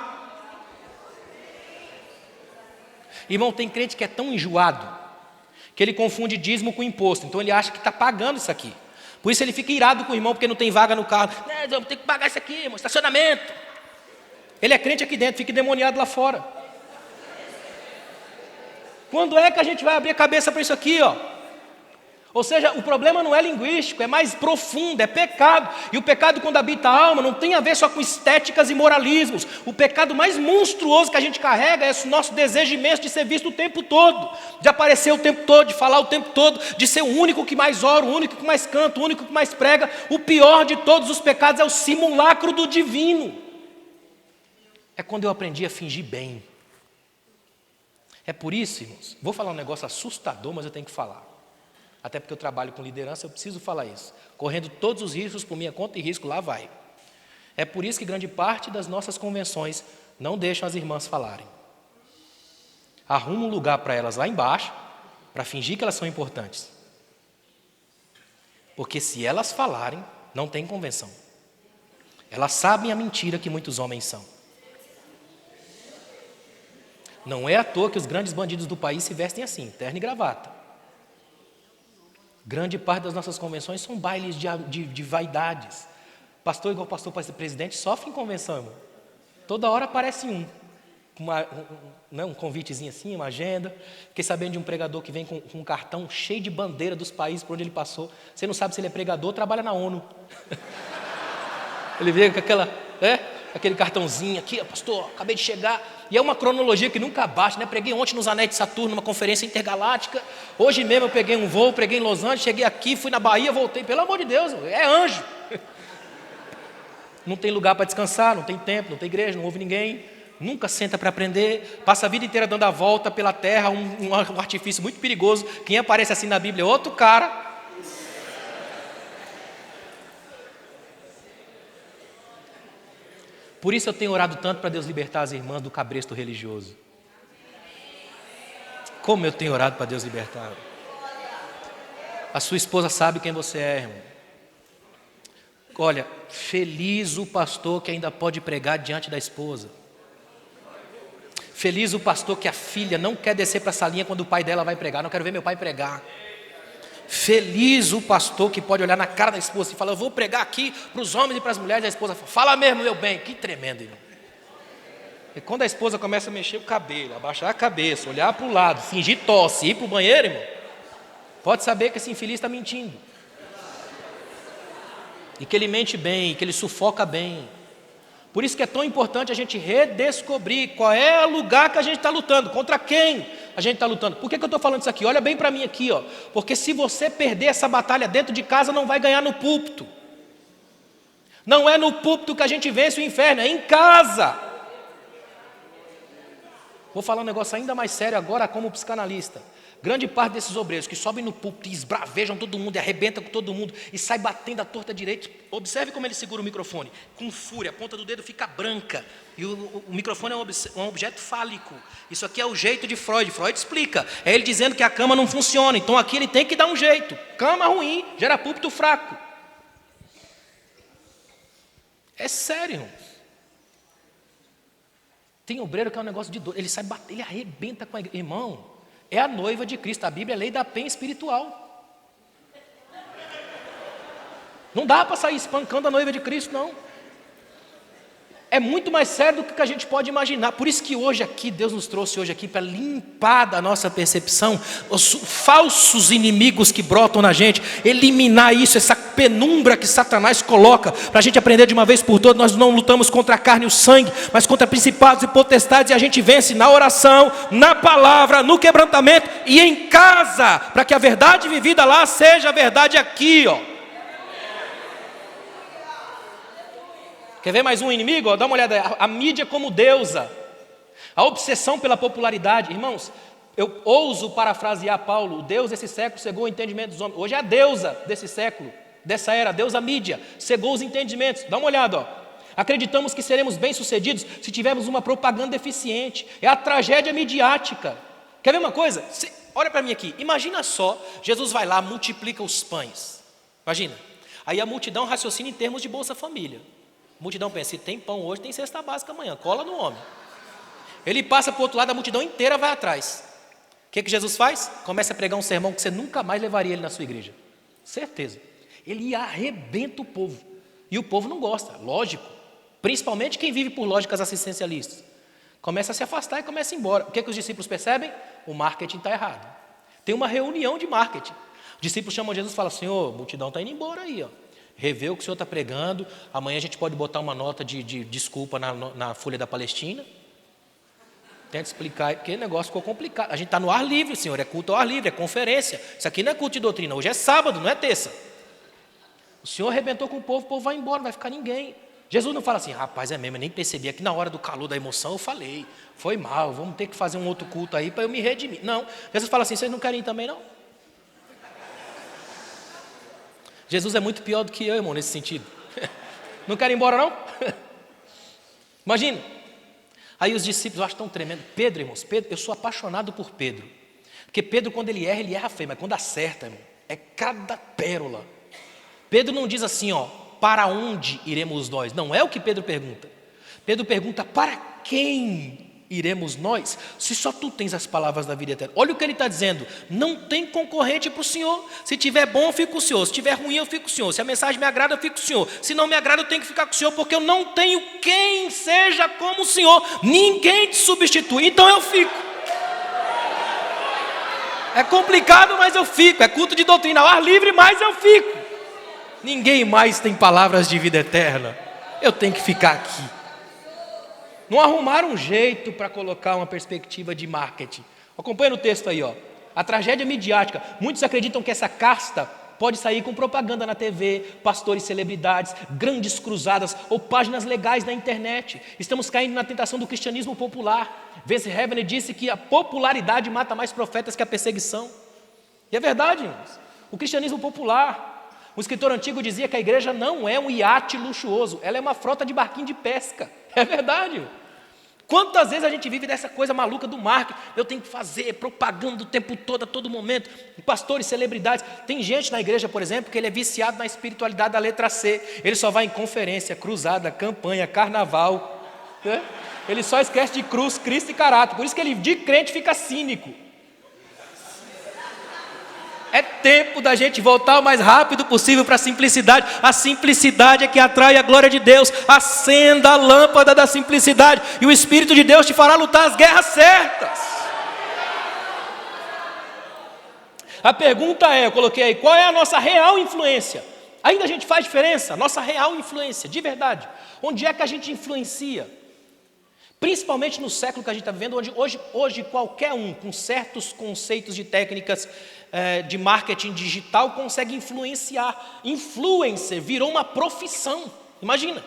Irmão, tem crente que é tão enjoado que ele confunde dízimo com imposto. Então ele acha que está pagando isso aqui. Por isso ele fica irado com o irmão porque não tem vaga no carro. Não, tem que pagar isso aqui, irmão, estacionamento. Ele é crente aqui dentro, fica endemoniado lá fora. Quando é que a gente vai abrir a cabeça para isso aqui, ó? Ou seja, o problema não é linguístico, é mais profundo, é pecado. E o pecado, quando habita a alma, não tem a ver só com estéticas e moralismos. O pecado mais monstruoso que a gente carrega é o nosso desejo imenso de ser visto o tempo todo, de aparecer o tempo todo, de falar o tempo todo, de ser o único que mais ora, o único que mais canta, o único que mais prega. O pior de todos os pecados é o simulacro do divino. É quando eu aprendi a fingir bem. É por isso, irmãos, vou falar um negócio assustador, mas eu tenho que falar. Até porque eu trabalho com liderança, eu preciso falar isso. Correndo todos os riscos por minha conta e risco, lá vai. É por isso que grande parte das nossas convenções não deixam as irmãs falarem. Arruma um lugar para elas lá embaixo, para fingir que elas são importantes. Porque se elas falarem, não tem convenção. Elas sabem a mentira que muitos homens são. Não é à toa que os grandes bandidos do país se vestem assim, terno e gravata. Grande parte das nossas convenções são bailes de vaidades. Pastor, igual pastor para ser presidente, sofre em convenção, irmão. Toda hora aparece um convitezinho assim, uma agenda. Fiquei sabendo de um pregador que vem com um cartão cheio de bandeira dos países por onde ele passou. Você não sabe se ele é pregador ou trabalha na ONU. Ele veio com aquele cartãozinho aqui, pastor, acabei de chegar. E é uma cronologia que nunca baixa, né? Preguei ontem nos Anéis de Saturno, numa conferência intergaláctica. Hoje mesmo eu peguei um voo, preguei em Los Angeles, cheguei aqui, fui na Bahia, voltei. Pelo amor de Deus, é anjo. Não tem lugar para descansar, não tem tempo, não tem igreja, não ouve ninguém. Nunca senta para aprender. Passa a vida inteira dando a volta pela terra, um artifício muito perigoso. Quem aparece assim na Bíblia é outro cara. Por isso eu tenho orado tanto para Deus libertar as irmãs do cabresto religioso. Como eu tenho orado para Deus libertar. A sua esposa sabe quem você é, irmão. Olha, feliz o pastor que ainda pode pregar diante da esposa. Feliz o pastor que a filha não quer descer para a salinha quando o pai dela vai pregar. Não quero ver meu pai pregar. Feliz o pastor que pode olhar na cara da esposa e falar: eu vou pregar aqui para os homens e para as mulheres. A esposa fala: fala mesmo, meu bem. Que tremendo, irmão. E quando a esposa começa a mexer o cabelo, abaixar a cabeça, olhar para o lado, fingir tosse, ir para o banheiro, irmão, pode saber que esse infeliz está mentindo. E que ele mente bem, que ele sufoca bem. Por isso que é tão importante a gente redescobrir qual é o lugar que a gente está lutando, contra quem a gente está lutando. Por que eu estou falando isso aqui? Olha bem para mim aqui, ó. Porque se você perder essa batalha dentro de casa, não vai ganhar no púlpito. Não é no púlpito que a gente vence o inferno, é em casa. Vou falar um negócio ainda mais sério agora como psicanalista. Grande parte desses obreiros que sobem no púlpito e esbravejam todo mundo, e arrebentam com todo mundo, e sai batendo a torta direita. Observe como ele segura o microfone, com fúria, a ponta do dedo fica branca, e o microfone é um objeto fálico. Isso aqui é o jeito de Freud. Freud explica, é ele dizendo que a cama não funciona, então aqui ele tem que dar um jeito. Cama ruim gera púlpito fraco. É sério, irmão. Tem obreiro que é um negócio de dor, ele sai batendo, ele arrebenta com a igreja. Irmão, é a noiva de Cristo, a Bíblia é a lei da penha espiritual. Não dá para sair espancando a noiva de Cristo, não. É muito mais sério do que a gente pode imaginar. Por isso que hoje aqui, Deus nos trouxe hoje aqui para limpar da nossa percepção os falsos inimigos que brotam na gente, eliminar isso, essa penumbra que Satanás coloca, para a gente aprender de uma vez por todas. Nós não lutamos contra a carne e o sangue, mas contra principados e potestades, e a gente vence na oração, na palavra, no quebrantamento e em casa, para que a verdade vivida lá seja a verdade aqui, ó. Quer ver mais um inimigo? Dá uma olhada aí. A mídia como deusa, a obsessão pela popularidade. Irmãos, eu ouso parafrasear Paulo: o Deus desse século cegou o entendimento dos homens. Hoje é a deusa desse século, dessa era, a deusa mídia, cegou os entendimentos. Dá uma olhada, ó. Acreditamos que seremos bem-sucedidos se tivermos uma propaganda eficiente. É a tragédia midiática. Quer ver uma coisa? Olha para mim aqui, imagina só, Jesus vai lá, multiplica os pães. Imagina. Aí a multidão raciocina em termos de Bolsa Família. A multidão pensa: se tem pão hoje, tem cesta básica amanhã, cola no homem. Ele passa para o outro lado, a multidão inteira vai atrás. O que Jesus faz? Começa a pregar um sermão que você nunca mais levaria ele na sua igreja. Certeza. Ele arrebenta o povo. E o povo não gosta, lógico. Principalmente quem vive por lógicas assistencialistas. Começa a se afastar e começa a ir embora. O que os discípulos percebem? O marketing está errado. Tem uma reunião de marketing. Os discípulos chamam Jesus e falam: Senhor, a multidão está indo embora aí, ó. Revê o que o senhor está pregando. Amanhã a gente pode botar uma nota de desculpa na Folha da Palestina. Tenta explicar, porque o negócio ficou complicado. A gente está no ar livre, senhor, é culto ao ar livre, é conferência. Isso aqui não é culto de doutrina, hoje é sábado, não é terça. O senhor arrebentou com o povo vai embora, não vai ficar ninguém. Jesus não fala assim, rapaz, é mesmo, eu nem percebi, aqui na hora do calor da emoção eu falei, foi mal, vamos ter que fazer um outro culto aí para eu me redimir. Não, Jesus fala assim, vocês não querem ir também não? Jesus é muito pior do que eu, irmão, nesse sentido. Não querem ir embora não? Imagina. Aí os discípulos, eu acho tão tremendo. Pedro, irmãos, eu sou apaixonado por Pedro. Porque Pedro, quando ele erra feio, mas quando acerta, irmão, é cada pérola. Pedro não diz assim, ó, para onde iremos nós? Não é o que Pedro pergunta. Pedro pergunta, para quem iremos nós? Se só tu tens as palavras da vida eterna. Olha o que ele está dizendo, não tem concorrente para o Senhor. Se tiver bom, eu fico com o Senhor. Se tiver ruim, eu fico com o Senhor. Se a mensagem me agrada, eu fico com o Senhor. Se não me agrada, eu tenho que ficar com o Senhor, porque eu não tenho quem seja como o Senhor. Ninguém te substitui, então eu fico. É complicado, mas eu fico. É culto de doutrina ao ar livre, mas eu fico. Ninguém mais tem palavras de vida eterna. Eu tenho que ficar aqui. Não arrumaram um jeito para colocar uma perspectiva de marketing. Acompanha no texto aí, ó. A tragédia midiática. Muitos acreditam que essa casta pode sair com propaganda na TV, pastores, celebridades, grandes cruzadas ou páginas legais na internet. Estamos caindo na tentação do cristianismo popular. Vince Heaven disse que a popularidade mata mais profetas que a perseguição. E é verdade, irmãos. O cristianismo popular. O escritor antigo dizia que a igreja não é um iate luxuoso, ela é uma frota de barquinho de pesca. É verdade. Quantas vezes a gente vive dessa coisa maluca do marketing? Eu tenho que fazer propaganda o tempo todo, a todo momento. Pastores, celebridades. Tem gente na igreja, por exemplo, que ele é viciado na espiritualidade da letra C. Ele só vai em conferência, cruzada, campanha, carnaval. Né? Ele só esquece de cruz, Cristo e caráter. Por isso que ele de crente fica cínico. É tempo da gente voltar o mais rápido possível para a simplicidade. A simplicidade é que atrai a glória de Deus. Acenda a lâmpada da simplicidade e o Espírito de Deus te fará lutar as guerras certas. A pergunta é, eu coloquei aí, qual é a nossa real influência? Ainda a gente faz diferença? Nossa real influência, de verdade. Onde é que a gente influencia? Principalmente no século que a gente está vivendo, onde hoje qualquer um com certos conceitos de técnicas de marketing digital consegue influenciar. Influencer virou uma profissão, imagina.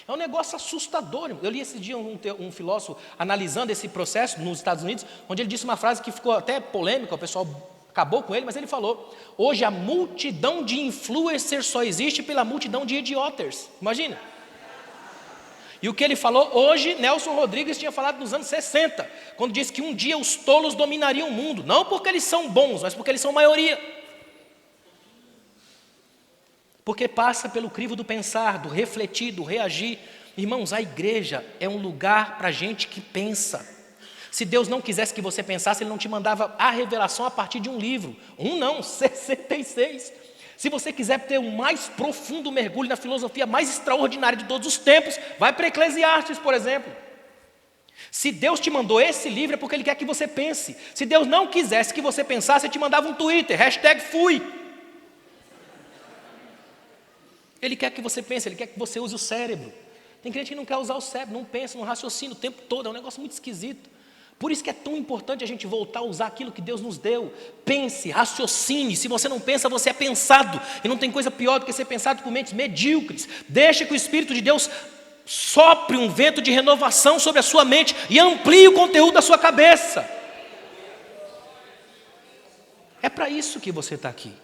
É um negócio assustador. Eu li esse dia um filósofo analisando esse processo nos Estados Unidos, onde ele disse uma frase que ficou até polêmica, o pessoal acabou com ele, mas ele falou, hoje a multidão de influencers só existe pela multidão de idiotas, imagina. E o que ele falou hoje, Nelson Rodrigues tinha falado nos anos 60, quando disse que um dia os tolos dominariam o mundo, não porque eles são bons, mas porque eles são maioria. Porque passa pelo crivo do pensar, do refletir, do reagir. Irmãos, a igreja é um lugar para gente que pensa. Se Deus não quisesse que você pensasse, Ele não te mandava a revelação a partir de um livro. Um não, 66. Se você quiser ter o mais profundo mergulho na filosofia mais extraordinária de todos os tempos, vai para Eclesiastes, por exemplo. Se Deus te mandou esse livro é porque Ele quer que você pense. Se Deus não quisesse que você pensasse, Ele te mandava um Twitter, #fui. Ele quer que você pense, Ele quer que você use o cérebro. Tem gente que não quer usar o cérebro, não pensa, não raciocina o tempo todo, é um negócio muito esquisito. Por isso que é tão importante a gente voltar a usar aquilo que Deus nos deu. Pense, raciocine. Se você não pensa, você é pensado. E não tem coisa pior do que ser pensado por mentes medíocres. Deixe que o Espírito de Deus sopre um vento de renovação sobre a sua mente e amplie o conteúdo da sua cabeça. É para isso que você está aqui.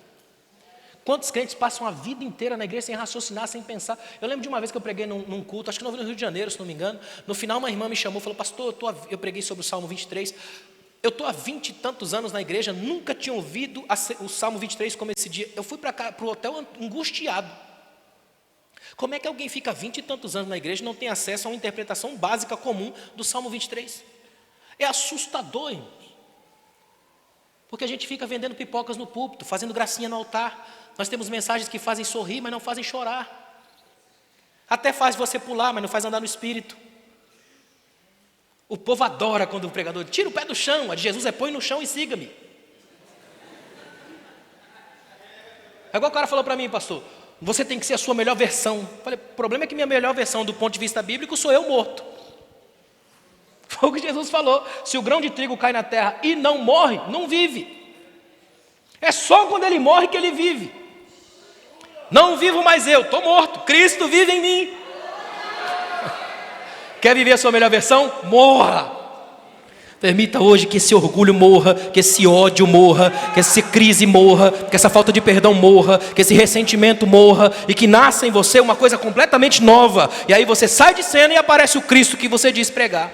Quantos crentes passam a vida inteira na igreja sem raciocinar, sem pensar? Eu lembro de uma vez que eu preguei num culto, acho que no Rio de Janeiro, se não me engano. No final uma irmã me chamou e falou, pastor, eu preguei sobre o Salmo 23. Eu estou há 20 e tantos anos na igreja, nunca tinha ouvido o Salmo 23 como esse dia. Eu fui para o hotel angustiado. Como é que alguém fica 20 e tantos anos na igreja e não tem acesso a uma interpretação básica comum do Salmo 23? É assustador, irmãos. Porque a gente fica vendendo pipocas no púlpito, fazendo gracinha no altar. Nós temos mensagens que fazem sorrir, mas não fazem chorar. Até faz você pular, mas não faz andar no espírito. O povo adora quando o pregador tira o pé do chão. A de Jesus é põe no chão e siga-me. É igual o cara falou para mim, pastor, você tem que ser a sua melhor versão. Eu falei, o problema é que minha melhor versão do ponto de vista bíblico sou eu morto. Foi o que Jesus falou. Se o grão de trigo cai na terra e não morre, não vive. É só quando ele morre que ele vive. Não vivo mais eu, estou morto. Cristo vive em mim. Quer viver a sua melhor versão? Morra! Permita hoje que esse orgulho morra, que esse ódio morra, que essa crise morra, que essa falta de perdão morra, que esse ressentimento morra e que nasça em você uma coisa completamente nova. E aí você sai de cena e aparece o Cristo que você diz pregar.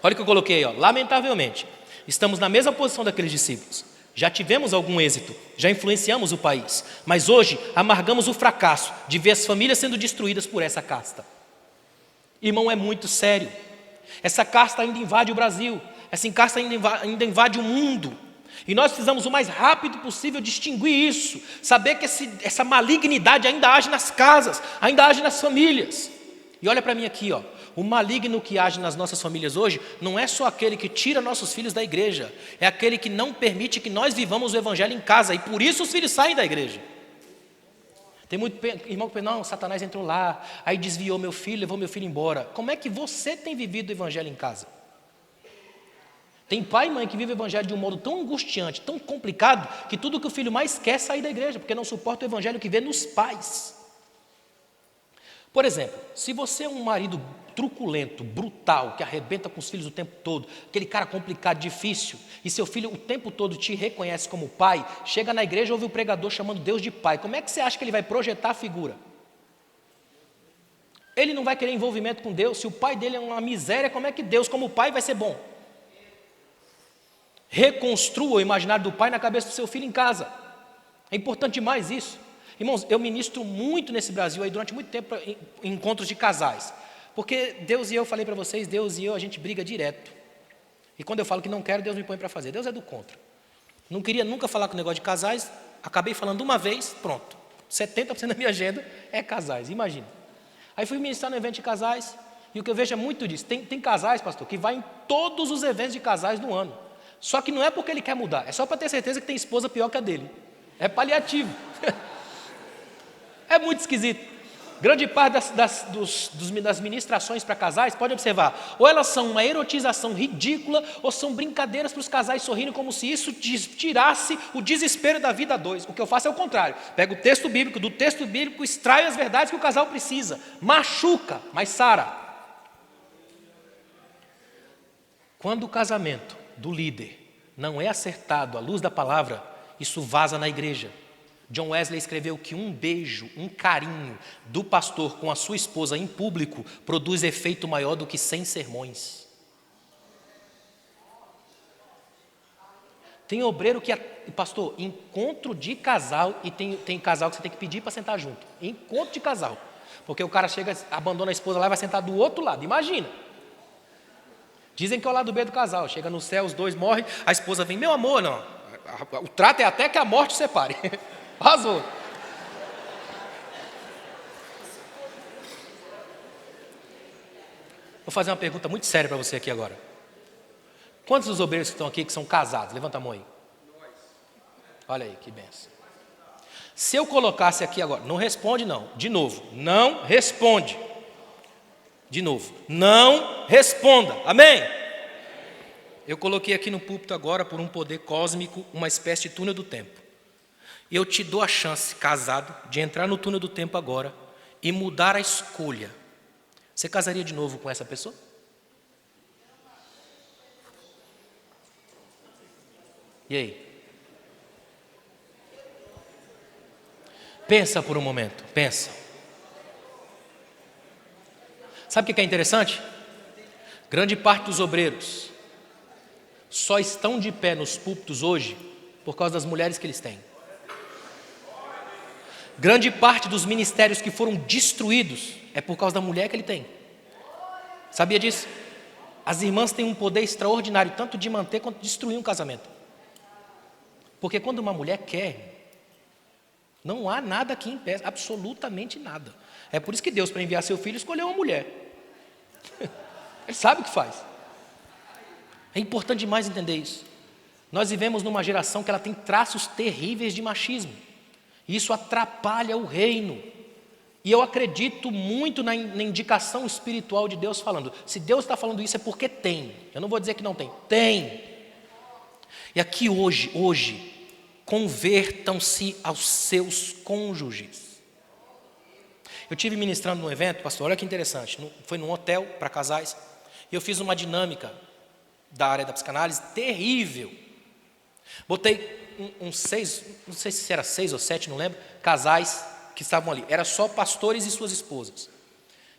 Olha o que eu coloquei aí, ó. Lamentavelmente, estamos na mesma posição daqueles discípulos. Já tivemos algum êxito, já influenciamos o país, mas hoje amargamos o fracasso de ver as famílias sendo destruídas por essa casta. Irmão, é muito sério. Essa casta ainda invade o Brasil, essa casta ainda invade o mundo. E nós precisamos o mais rápido possível distinguir isso, saber que essa malignidade ainda age nas casas, ainda age nas famílias. E olha para mim aqui, ó. O maligno que age nas nossas famílias hoje não é só aquele que tira nossos filhos da igreja, é aquele que não permite que nós vivamos o evangelho em casa, e por isso os filhos saem da igreja. Tem muito irmão que pensa, não, Satanás entrou lá, aí desviou meu filho, levou meu filho embora. Como é que você tem vivido o evangelho em casa? Tem pai e mãe que vive o evangelho de um modo tão angustiante, tão complicado, que tudo que o filho mais quer é sair da igreja, porque não suporta o evangelho que vê nos pais. Por exemplo, se você é um marido truculento, brutal, que arrebenta com os filhos o tempo todo, aquele cara complicado, difícil, e seu filho o tempo todo te reconhece como pai, chega na igreja e ouve o pregador chamando Deus de pai, como é que você acha que ele vai projetar a figura? Ele não vai querer envolvimento com Deus. Se o pai dele é uma miséria, como é que Deus como pai vai ser bom? Reconstrua o imaginário do pai na cabeça do seu filho em casa. É importante demais isso. Irmãos, eu ministro muito nesse Brasil aí durante muito tempo em encontros de casais, porque Deus e eu, falei para vocês, Deus e eu, a gente briga direto, e quando eu falo que não quero, Deus me põe para fazer. Deus é do contra. Não queria nunca falar com o negócio de casais, acabei falando uma vez, pronto, 70% da minha agenda é casais, imagina. Aí fui ministrar no evento de casais, e o que eu vejo é muito disso. Tem casais, pastor, que vai em todos os eventos de casais do ano, só que não é porque ele quer mudar, é só para ter certeza que tem esposa pior que a dele, é paliativo. É muito esquisito. Grande parte das ministrações para casais, pode observar, ou elas são uma erotização ridícula, ou são brincadeiras para os casais sorrirem, como se isso tirasse o desespero da vida a dois. O que eu faço é o contrário. Pego o texto bíblico, do texto bíblico extraio as verdades que o casal precisa. Machuca, mas sara. Quando o casamento do líder não é acertado à luz da palavra, isso vaza na igreja. John Wesley escreveu que um beijo, um carinho do pastor com a sua esposa em público produz efeito maior do que 100 sermões. Tem obreiro que, pastor, encontro de casal, e tem casal que você tem que pedir para sentar junto. Encontro de casal. Porque o cara chega, abandona a esposa lá e vai sentar do outro lado, imagina. Dizem que é o lado B do casal, chega no céu, os dois morrem, a esposa vem, meu amor, não, o trato é até que a morte separe. Arrasou. Vou fazer uma pergunta muito séria para você aqui agora. Quantos dos obreiros que estão aqui que são casados? Levanta a mão aí. Olha aí, que benção. Se eu colocasse aqui agora, não responde não, de novo, não responde. De novo, não responda, amém? Eu coloquei aqui no púlpito agora, por um poder cósmico, uma espécie de túnel do tempo. Eu te dou a chance, casado, de entrar no túnel do tempo agora e mudar a escolha. Você casaria de novo com essa pessoa? E aí? Pensa por um momento, pensa. Sabe o que é interessante? Grande parte dos obreiros só estão de pé nos púlpitos hoje por causa das mulheres que eles têm. Grande parte dos ministérios que foram destruídos é por causa da mulher que ele tem. Sabia disso? As irmãs têm um poder extraordinário, tanto de manter quanto de destruir um casamento. Porque quando uma mulher quer, não há nada que impeça, absolutamente nada. É por isso que Deus, para enviar seu filho, escolheu uma mulher. Ele sabe o que faz. É importante demais entender isso. Nós vivemos numa geração que ela tem traços terríveis de machismo. Isso atrapalha o reino. E eu acredito muito na indicação espiritual de Deus falando. Se Deus está falando isso é porque tem. Eu não vou dizer que não tem. Tem. E aqui hoje, convertam-se aos seus cônjuges. Eu tive ministrando num evento, pastor, olha que interessante, foi num hotel para casais, e eu fiz uma dinâmica da área da psicanálise terrível. Botei uns 6, não sei se era 6 ou 7, não lembro, casais que estavam ali. Era só pastores e suas esposas.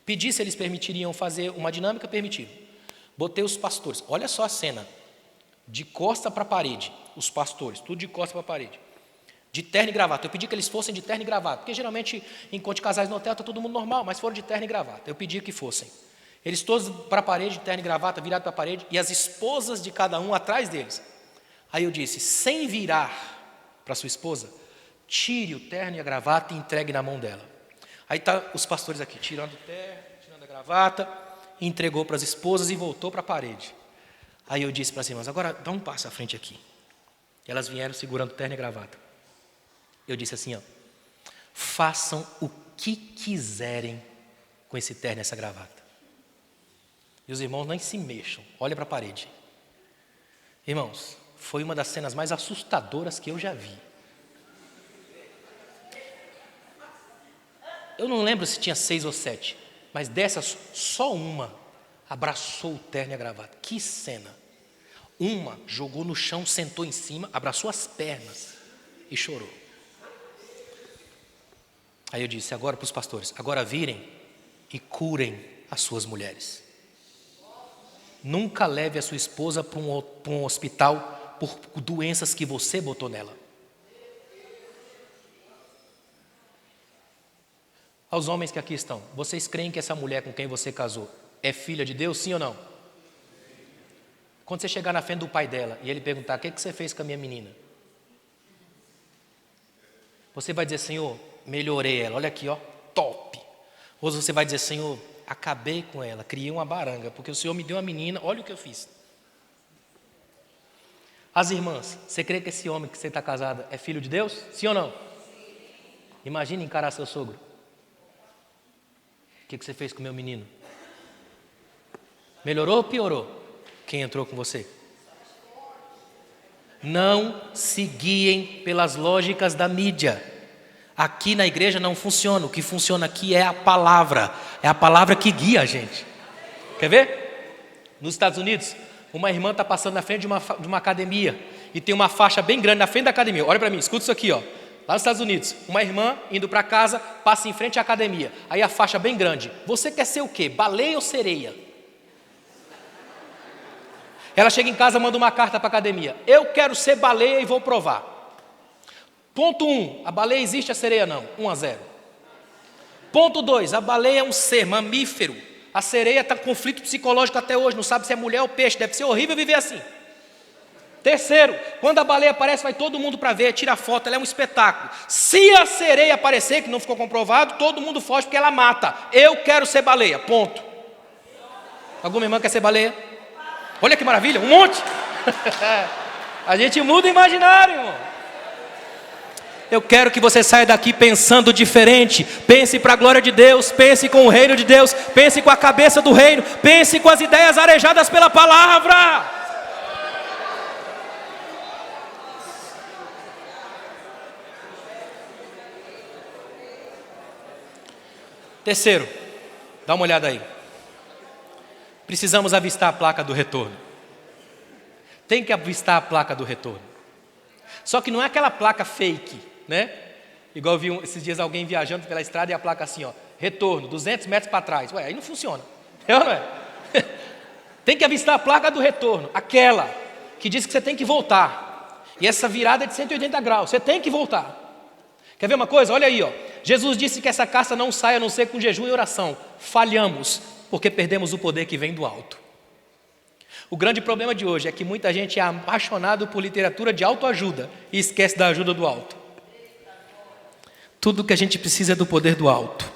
Pedi se eles permitiriam fazer uma dinâmica, permitiram. Botei os pastores, olha só a cena, de costa para a parede, os pastores, tudo de costa para a parede. De terno e gravata. Eu pedi que eles fossem de terno e gravata, porque geralmente, enquanto casais no hotel, está todo mundo normal, mas foram de terno e gravata. Eu pedi que fossem. Eles todos para a parede, de terno e gravata, virados para a parede, e as esposas de cada um atrás deles. Aí eu disse, sem virar para sua esposa, tire o terno e a gravata e entregue na mão dela. Aí tá os pastores aqui, tirando o terno, tirando a gravata, entregou para as esposas e voltou para a parede. Aí eu disse para as irmãs, agora dá um passo à frente aqui. E elas vieram segurando o terno e a gravata. Eu disse assim, ó, façam o que quiserem com esse terno e essa gravata. E os irmãos nem se mexam, olhem para a parede. Irmãos, foi uma das cenas mais assustadoras que eu já vi. Eu não lembro se tinha 6 ou 7, mas dessas, só uma abraçou o terno e a gravata. Que cena! Uma jogou no chão, sentou em cima, abraçou as pernas e chorou. Aí eu disse, agora para os pastores, agora virem e curem as suas mulheres. Nunca leve a sua esposa para um hospital por doenças que você botou nela. Aos homens que aqui estão, vocês creem que essa mulher com quem você casou é filha de Deus, sim ou não? Quando você chegar na frente do pai dela e ele perguntar, o que você fez com a minha menina? Você vai dizer, Senhor, melhorei ela, olha aqui, ó, top. Ou você vai dizer, Senhor, acabei com ela, criei uma baranga, porque o Senhor me deu uma menina, olha o que eu fiz. As irmãs, você crê que esse homem que você está casada é filho de Deus? Sim ou não? Imagine encarar seu sogro. O que você fez com o meu menino? Melhorou ou piorou? Quem entrou com você? Não se guiem pelas lógicas da mídia. Aqui na igreja não funciona, o que funciona aqui é a palavra que guia a gente. Quer ver? Nos Estados Unidos, uma irmã está passando na frente de uma academia e tem uma faixa bem grande na frente da academia. Olha para mim, escuta isso aqui, ó. Lá nos Estados Unidos, uma irmã indo para casa, passa em frente à academia, aí a faixa bem grande. Você quer ser o quê? Baleia ou sereia? Ela chega em casa, manda uma carta para a academia. Eu quero ser baleia e vou provar. Ponto 1, a baleia existe, a sereia não. 1-0. Ponto 2, a baleia é um ser mamífero. A sereia está com conflito psicológico até hoje, não sabe se é mulher ou peixe, deve ser horrível viver assim. Terceiro, quando a baleia aparece, vai todo mundo para ver, tira foto, ela é um espetáculo. Se a sereia aparecer, que não ficou comprovado, todo mundo foge porque ela mata. Eu quero ser baleia, ponto. Alguma irmã quer ser baleia? Olha que maravilha, um monte. A gente muda o imaginário, irmão. Eu quero que você saia daqui pensando diferente. Pense para a glória de Deus, pense com o reino de Deus, pense com a cabeça do reino, pense com as ideias arejadas pela palavra. Terceiro, dá uma olhada aí. Precisamos avistar a placa do retorno. Tem que avistar a placa do retorno. Só que não é aquela placa fake, né? Igual eu vi esses dias alguém viajando pela estrada e a placa assim, ó, retorno, 200 metros para trás. Ué, aí não funciona. É ou não é? Tem que avistar a placa do retorno, aquela que diz que você tem que voltar. E essa virada é de 180 graus, você tem que voltar. Quer ver uma coisa? Olha aí, ó. Jesus disse que essa caça não sai a não ser com jejum e oração. Falhamos, porque perdemos o poder que vem do alto. O grande problema de hoje é que muita gente é apaixonado por literatura de autoajuda e esquece da ajuda do alto. Tudo que a gente precisa é do poder do alto,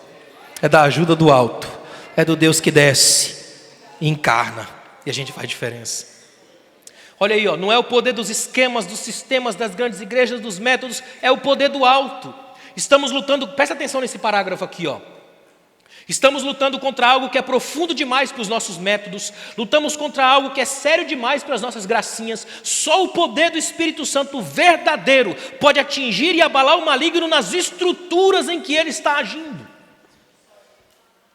é da ajuda do alto, é do Deus que desce e encarna, e a gente faz diferença. Olha aí, ó, não é o poder dos esquemas, dos sistemas, das grandes igrejas, dos métodos, é o poder do alto. Estamos lutando, presta atenção nesse parágrafo aqui, ó. Estamos lutando contra algo que é profundo demais para os nossos métodos, lutamos contra algo que é sério demais para as nossas gracinhas. Só o poder do Espírito Santo verdadeiro pode atingir e abalar o maligno nas estruturas em que ele está agindo.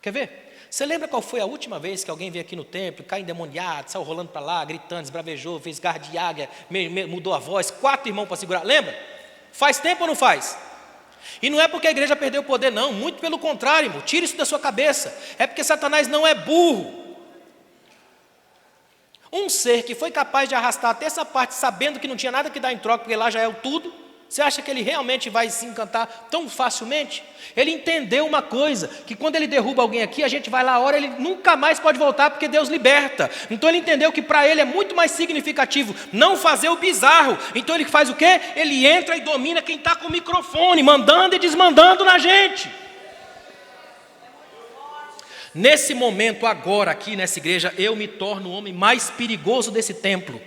Quer ver? Você lembra qual foi a última vez que alguém veio aqui no templo, caiu endemoniado, saiu rolando para lá, gritando, esbravejou, fez garra de águia, mudou a voz, 4 irmãos para segurar? Lembra? Faz tempo ou não faz? E não é porque a igreja perdeu o poder, não. Muito pelo contrário, irmão. Tira isso da sua cabeça. É porque Satanás não é burro. Um ser que foi capaz de arrastar até essa parte, sabendo que não tinha nada que dar em troca, porque lá já é o tudo. Você acha que ele realmente vai se encantar tão facilmente? Ele entendeu uma coisa, que quando ele derruba alguém aqui, a gente vai lá, ora, ele nunca mais pode voltar, porque Deus liberta. Então ele entendeu que para ele é muito mais significativo não fazer o bizarro. Então ele faz o quê? Ele entra e domina quem está com o microfone, mandando e desmandando na gente. Nesse momento, agora, aqui nessa igreja, eu me torno o homem mais perigoso desse templo.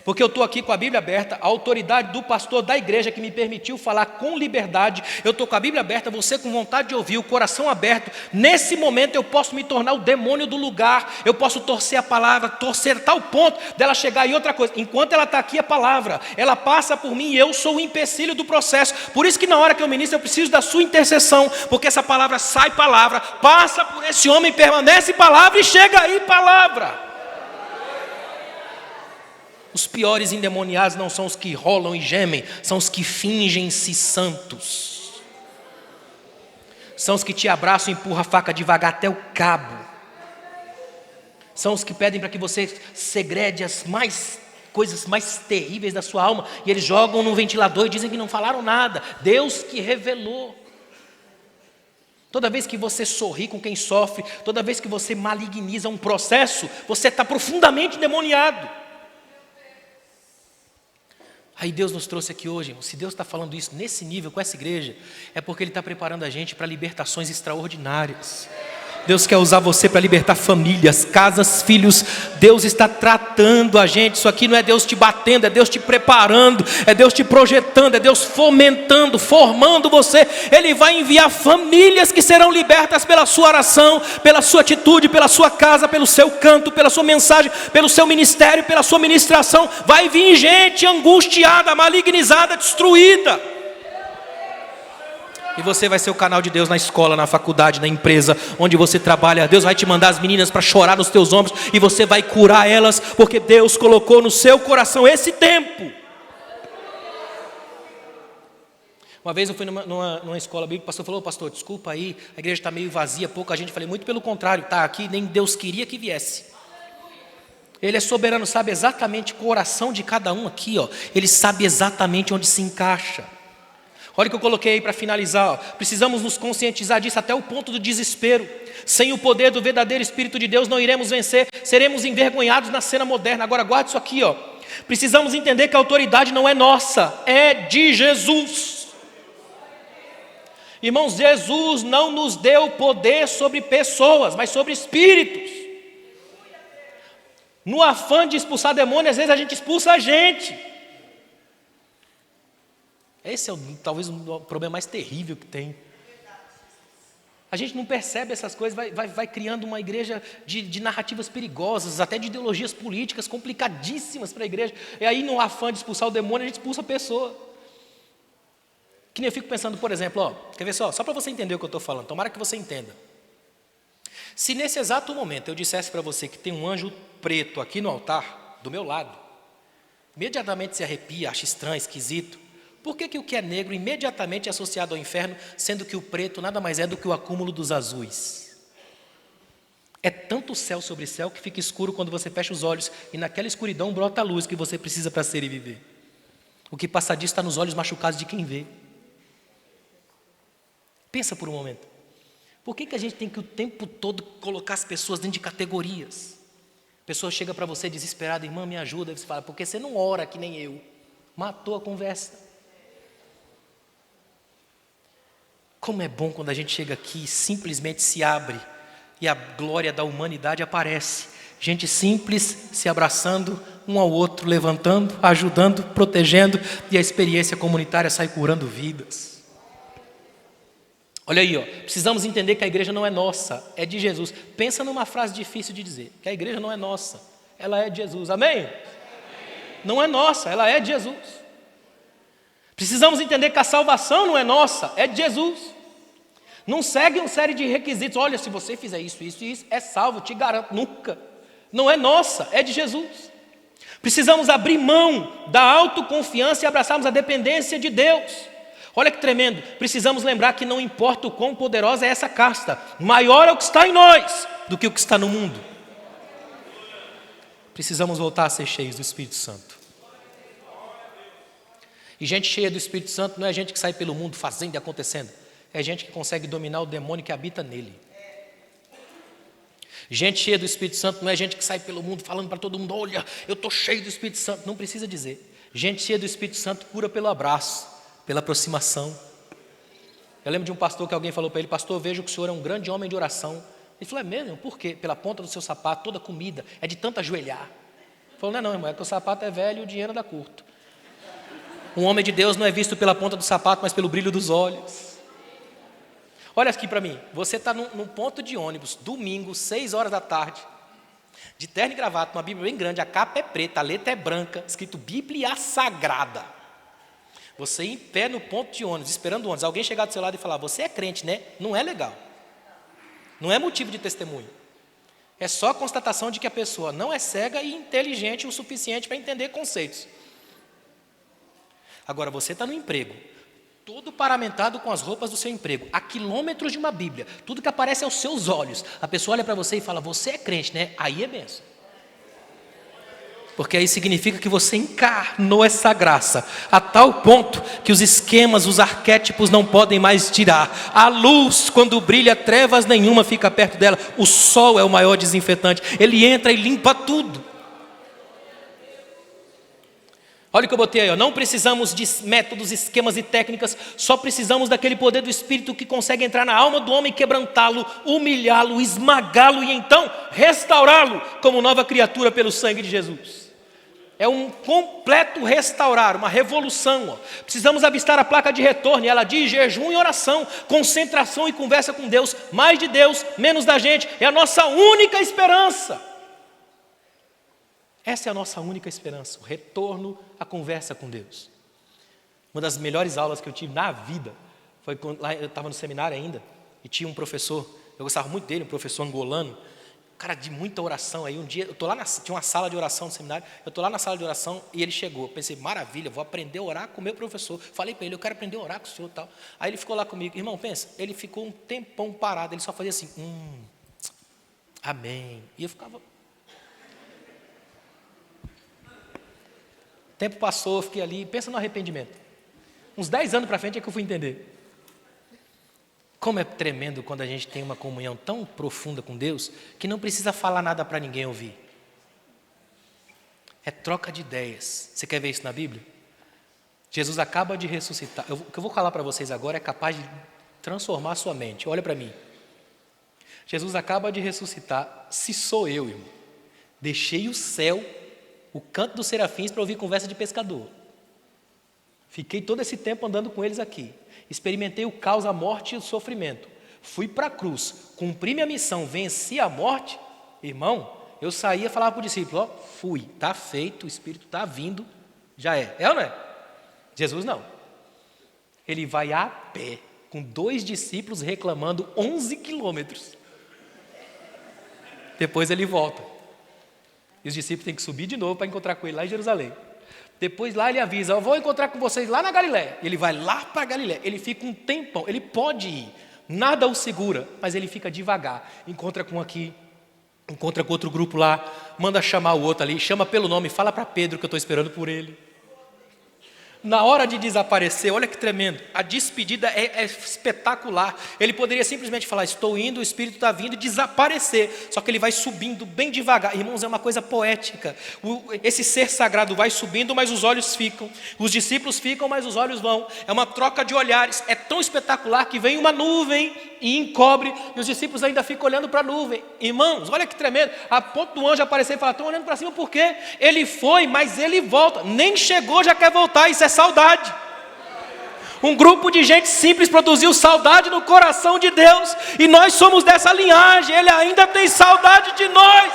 Porque eu estou aqui com a Bíblia aberta, a autoridade do pastor da igreja que me permitiu falar com liberdade, eu estou com a Bíblia aberta, você com vontade de ouvir, o coração aberto. Nesse momento eu posso me tornar o demônio do lugar, eu posso torcer a palavra, torcer a tal ponto dela chegar. E outra coisa, enquanto ela está aqui a palavra, ela passa por mim e eu sou o empecilho do processo. Por isso que na hora que eu ministro eu preciso da sua intercessão, porque essa palavra sai palavra, passa por esse homem, permanece palavra e chega aí palavra. Os piores endemoniados não são os que rolam e gemem, são os que fingem-se santos. São os que te abraçam e empurram a faca devagar até o cabo. São os que pedem para que você segrede as coisas mais terríveis da sua alma, e eles jogam no ventilador e dizem que não falaram nada. Deus que revelou. Toda vez que você sorri com quem sofre, toda vez que você maligniza um processo, você está profundamente endemoniado. Aí Deus nos trouxe aqui hoje, irmão. Se Deus está falando isso nesse nível com essa igreja, é porque Ele está preparando a gente para libertações extraordinárias. Deus quer usar você para libertar famílias, casas, filhos. Deus está tratando a gente. Isso aqui não é Deus te batendo, é Deus te preparando, é Deus te projetando, é Deus fomentando, formando você. Ele vai enviar famílias que serão libertas pela sua oração, pela sua atitude, pela sua casa, pelo seu canto, pela sua mensagem, pelo seu ministério, pela sua ministração. Vai vir gente angustiada, malignizada, destruída. E você vai ser o canal de Deus na escola, na faculdade, na empresa, onde você trabalha. Deus vai te mandar as meninas para chorar nos teus ombros e você vai curar elas, porque Deus colocou no seu coração esse tempo. Uma vez eu fui numa escola bíblica, o pastor falou: pastor, desculpa aí, a igreja está meio vazia, pouca gente. Eu falei: muito pelo contrário, está aqui, nem Deus queria que viesse. Ele é soberano, sabe exatamente o coração de cada um aqui, ó. Ele sabe exatamente onde se encaixa. Olha o que eu coloquei aí para finalizar, ó. Precisamos nos conscientizar disso até o ponto do desespero. Sem o poder do verdadeiro Espírito de Deus não iremos vencer, seremos envergonhados na cena moderna. Agora guarde isso aqui, ó. Precisamos entender que a autoridade não é nossa, é de Jesus. Irmãos, Jesus não nos deu poder sobre pessoas, mas sobre espíritos. No afã de expulsar demônio, às vezes a gente expulsa a gente. Esse é talvez o problema mais terrível que tem. A gente não percebe essas coisas, vai criando uma igreja de narrativas perigosas, até de ideologias políticas complicadíssimas para a igreja. E aí, no afã de expulsar o demônio, a gente expulsa a pessoa. Que nem eu fico pensando, por exemplo, ó, quer ver só para você entender o que eu estou falando, tomara que você entenda. Se nesse exato momento eu dissesse para você que tem um anjo preto aqui no altar, do meu lado, imediatamente se arrepia, acha estranho, esquisito. Por que o que é negro imediatamente é associado ao inferno, sendo que o preto nada mais é do que o acúmulo dos azuis? É tanto céu sobre céu que fica escuro quando você fecha os olhos, e naquela escuridão brota a luz que você precisa para ser e viver. O que passa disso está nos olhos machucados de quem vê. Pensa por um momento. Por que a gente tem que o tempo todo colocar as pessoas dentro de categorias? A pessoa chega para você desesperada: irmã, me ajuda. E você fala: porque você não ora que nem eu. Matou a conversa. Como é bom quando a gente chega aqui e simplesmente se abre e a glória da humanidade aparece. Gente simples se abraçando um ao outro, levantando, ajudando, protegendo, e a experiência comunitária sai curando vidas. Olha aí, ó, precisamos entender que a igreja não é nossa, é de Jesus. Pensa numa frase difícil de dizer, que a igreja não é nossa, ela é de Jesus. Amém? Amém. Não é nossa, ela é de Jesus. Precisamos entender que a salvação não é nossa, é de Jesus. Não segue uma série de requisitos. Olha, se você fizer isso, isso e isso, é salvo, te garanto. Nunca. Não é nossa, é de Jesus. Precisamos abrir mão da autoconfiança e abraçarmos a dependência de Deus. Olha que tremendo. Precisamos lembrar que não importa o quão poderosa é essa casta, maior é o que está em nós do que o que está no mundo. Precisamos voltar a ser cheios do Espírito Santo. E gente cheia do Espírito Santo não é gente que sai pelo mundo fazendo e acontecendo. É gente que consegue dominar o demônio que habita nele. Gente cheia do Espírito Santo não é gente que sai pelo mundo falando para todo mundo: olha, eu estou cheio do Espírito Santo. Não precisa dizer. Gente cheia do Espírito Santo cura pelo abraço, pela aproximação. Eu lembro de um pastor que alguém falou para ele: pastor, eu vejo que o senhor é um grande homem de oração. Ele falou: é mesmo? Por quê? Pela ponta do seu sapato, toda a comida, é de tanto ajoelhar. Ele falou: não, irmão, é que o sapato é velho e o dinheiro anda curto. Um homem de Deus não é visto pela ponta do sapato, mas pelo brilho dos olhos. Olha aqui para mim, você está num ponto de ônibus, domingo, 6 horas da tarde, de terno e gravata, uma Bíblia bem grande, a capa é preta, a letra é branca, escrito Bíblia Sagrada. Você em pé no ponto de ônibus, esperando o ônibus, alguém chegar do seu lado e falar: você é crente, né? Não é legal. Não é motivo de testemunho. É só a constatação de que a pessoa não é cega e inteligente o suficiente para entender conceitos. Agora, você está no emprego, todo paramentado com as roupas do seu emprego, a quilômetros de uma Bíblia, tudo que aparece aos seus olhos, a pessoa olha para você e fala: você é crente, né? Aí é benção. Porque aí significa que você encarnou essa graça, a tal ponto que os esquemas, os arquétipos não podem mais tirar. A luz, quando brilha, trevas nenhuma fica perto dela. O sol é o maior desinfetante, ele entra e limpa tudo. Olha o que eu botei aí, ó. Não precisamos de métodos, esquemas e técnicas, só precisamos daquele poder do Espírito que consegue entrar na alma do homem, quebrantá-lo, humilhá-lo, esmagá-lo e então restaurá-lo como nova criatura pelo sangue de Jesus. É um completo restaurar, uma revolução. Ó. Precisamos avistar a placa de retorno, e ela diz: jejum e oração, concentração e conversa com Deus, mais de Deus, menos da gente, é a nossa única esperança. Essa é a nossa única esperança, o retorno à conversa com Deus. Uma das melhores aulas que eu tive na vida foi quando lá eu estava no seminário ainda, e tinha um professor, eu gostava muito dele, um professor angolano, cara de muita oração. Aí um dia, eu tô lá tinha uma sala de oração no seminário, eu estou lá na sala de oração e ele chegou. Pensei: maravilha, vou aprender a orar com o meu professor. Falei para ele: eu quero aprender a orar com o senhor e tal. Aí ele ficou lá comigo. Irmão, pensa, ele ficou um tempão parado, ele só fazia assim: amém. E eu ficava... O tempo passou, eu fiquei ali, pensa no arrependimento. Uns 10 anos para frente é que eu fui entender. Como é tremendo quando a gente tem uma comunhão tão profunda com Deus, que não precisa falar nada para ninguém ouvir. É troca de ideias. Você quer ver isso na Bíblia? Jesus acaba de ressuscitar. O que eu vou falar para vocês agora é capaz de transformar a sua mente. Olha para mim. Jesus acaba de ressuscitar. Se sou eu, irmão, deixei o céu, o canto dos serafins, para ouvir conversa de pescador. Fiquei todo esse tempo andando com eles aqui. Experimentei o caos, a morte e o sofrimento. Fui para a cruz, cumpri minha missão, venci a morte. Irmão, eu saía e falava para o discípulo: ó, fui, está feito, o Espírito está vindo, já é. É ou não é? Jesus não. Ele vai a pé, com 2 discípulos reclamando 11 quilômetros. Depois ele volta. E os discípulos têm que subir de novo para encontrar com ele lá em Jerusalém. Depois lá ele avisa: eu vou encontrar com vocês lá na Galiléia. Ele vai lá para a Galiléia. Ele fica um tempão. Ele pode ir. Nada o segura. Mas ele fica devagar. Encontra com aqui. Encontra com outro grupo lá. Manda chamar o outro ali. Chama pelo nome. Fala para Pedro que eu estou esperando por ele. Na hora de desaparecer, olha que tremendo, a despedida é espetacular. Ele poderia simplesmente falar: estou indo, o Espírito está vindo, e desaparecer. Só que ele vai subindo bem devagar. Irmãos, é uma coisa poética. Esse ser sagrado vai subindo, mas os olhos ficam. Os discípulos ficam, mas os olhos vão. É uma troca de olhares. É tão espetacular que vem uma nuvem e encobre, e os discípulos ainda ficam olhando para a nuvem. Irmãos, olha que tremendo. A ponto do anjo aparecer e falar: estão olhando para cima por quê? Ele foi, mas ele volta. Nem chegou, já quer voltar. Isso é saudade. Um grupo de gente simples produziu saudade no coração de Deus, e nós somos dessa linhagem. Ele ainda tem saudade de nós.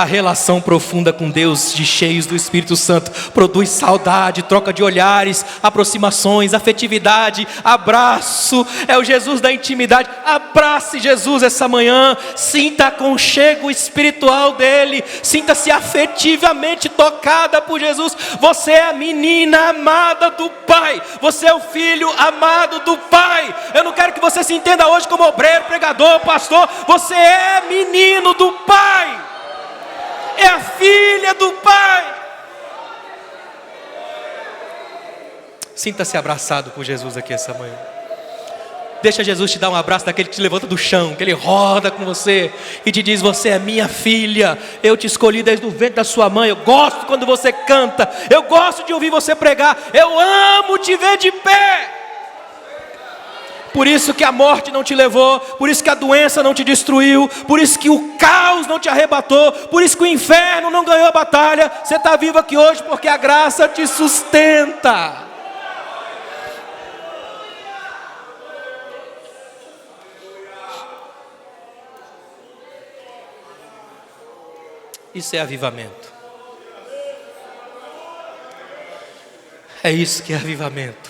A relação profunda com Deus, de cheios do Espírito Santo, produz saudade, troca de olhares, aproximações, afetividade, abraço. É o Jesus da intimidade. Abrace Jesus essa manhã, sinta aconchego espiritual dele, sinta-se afetivamente tocada por Jesus. Você é a menina amada do Pai, você é o filho amado do Pai. Eu não quero que você se entenda hoje como obreiro, pregador, pastor. Você é menino do Pai, é a filha do Pai. Sinta-se abraçado por Jesus aqui essa manhã. Deixa Jesus te dar um abraço daquele que te levanta do chão, que ele roda com você e te diz: você é minha filha, eu te escolhi desde o ventre da sua mãe. Eu gosto quando você canta, eu gosto de ouvir você pregar, eu amo te ver de pé. Por isso que a morte não te levou, por isso que a doença não te destruiu, por isso que o caos não te arrebatou, por isso que o inferno não ganhou a batalha. Você está vivo aqui hoje porque a graça te sustenta. Isso é avivamento. É isso que é avivamento.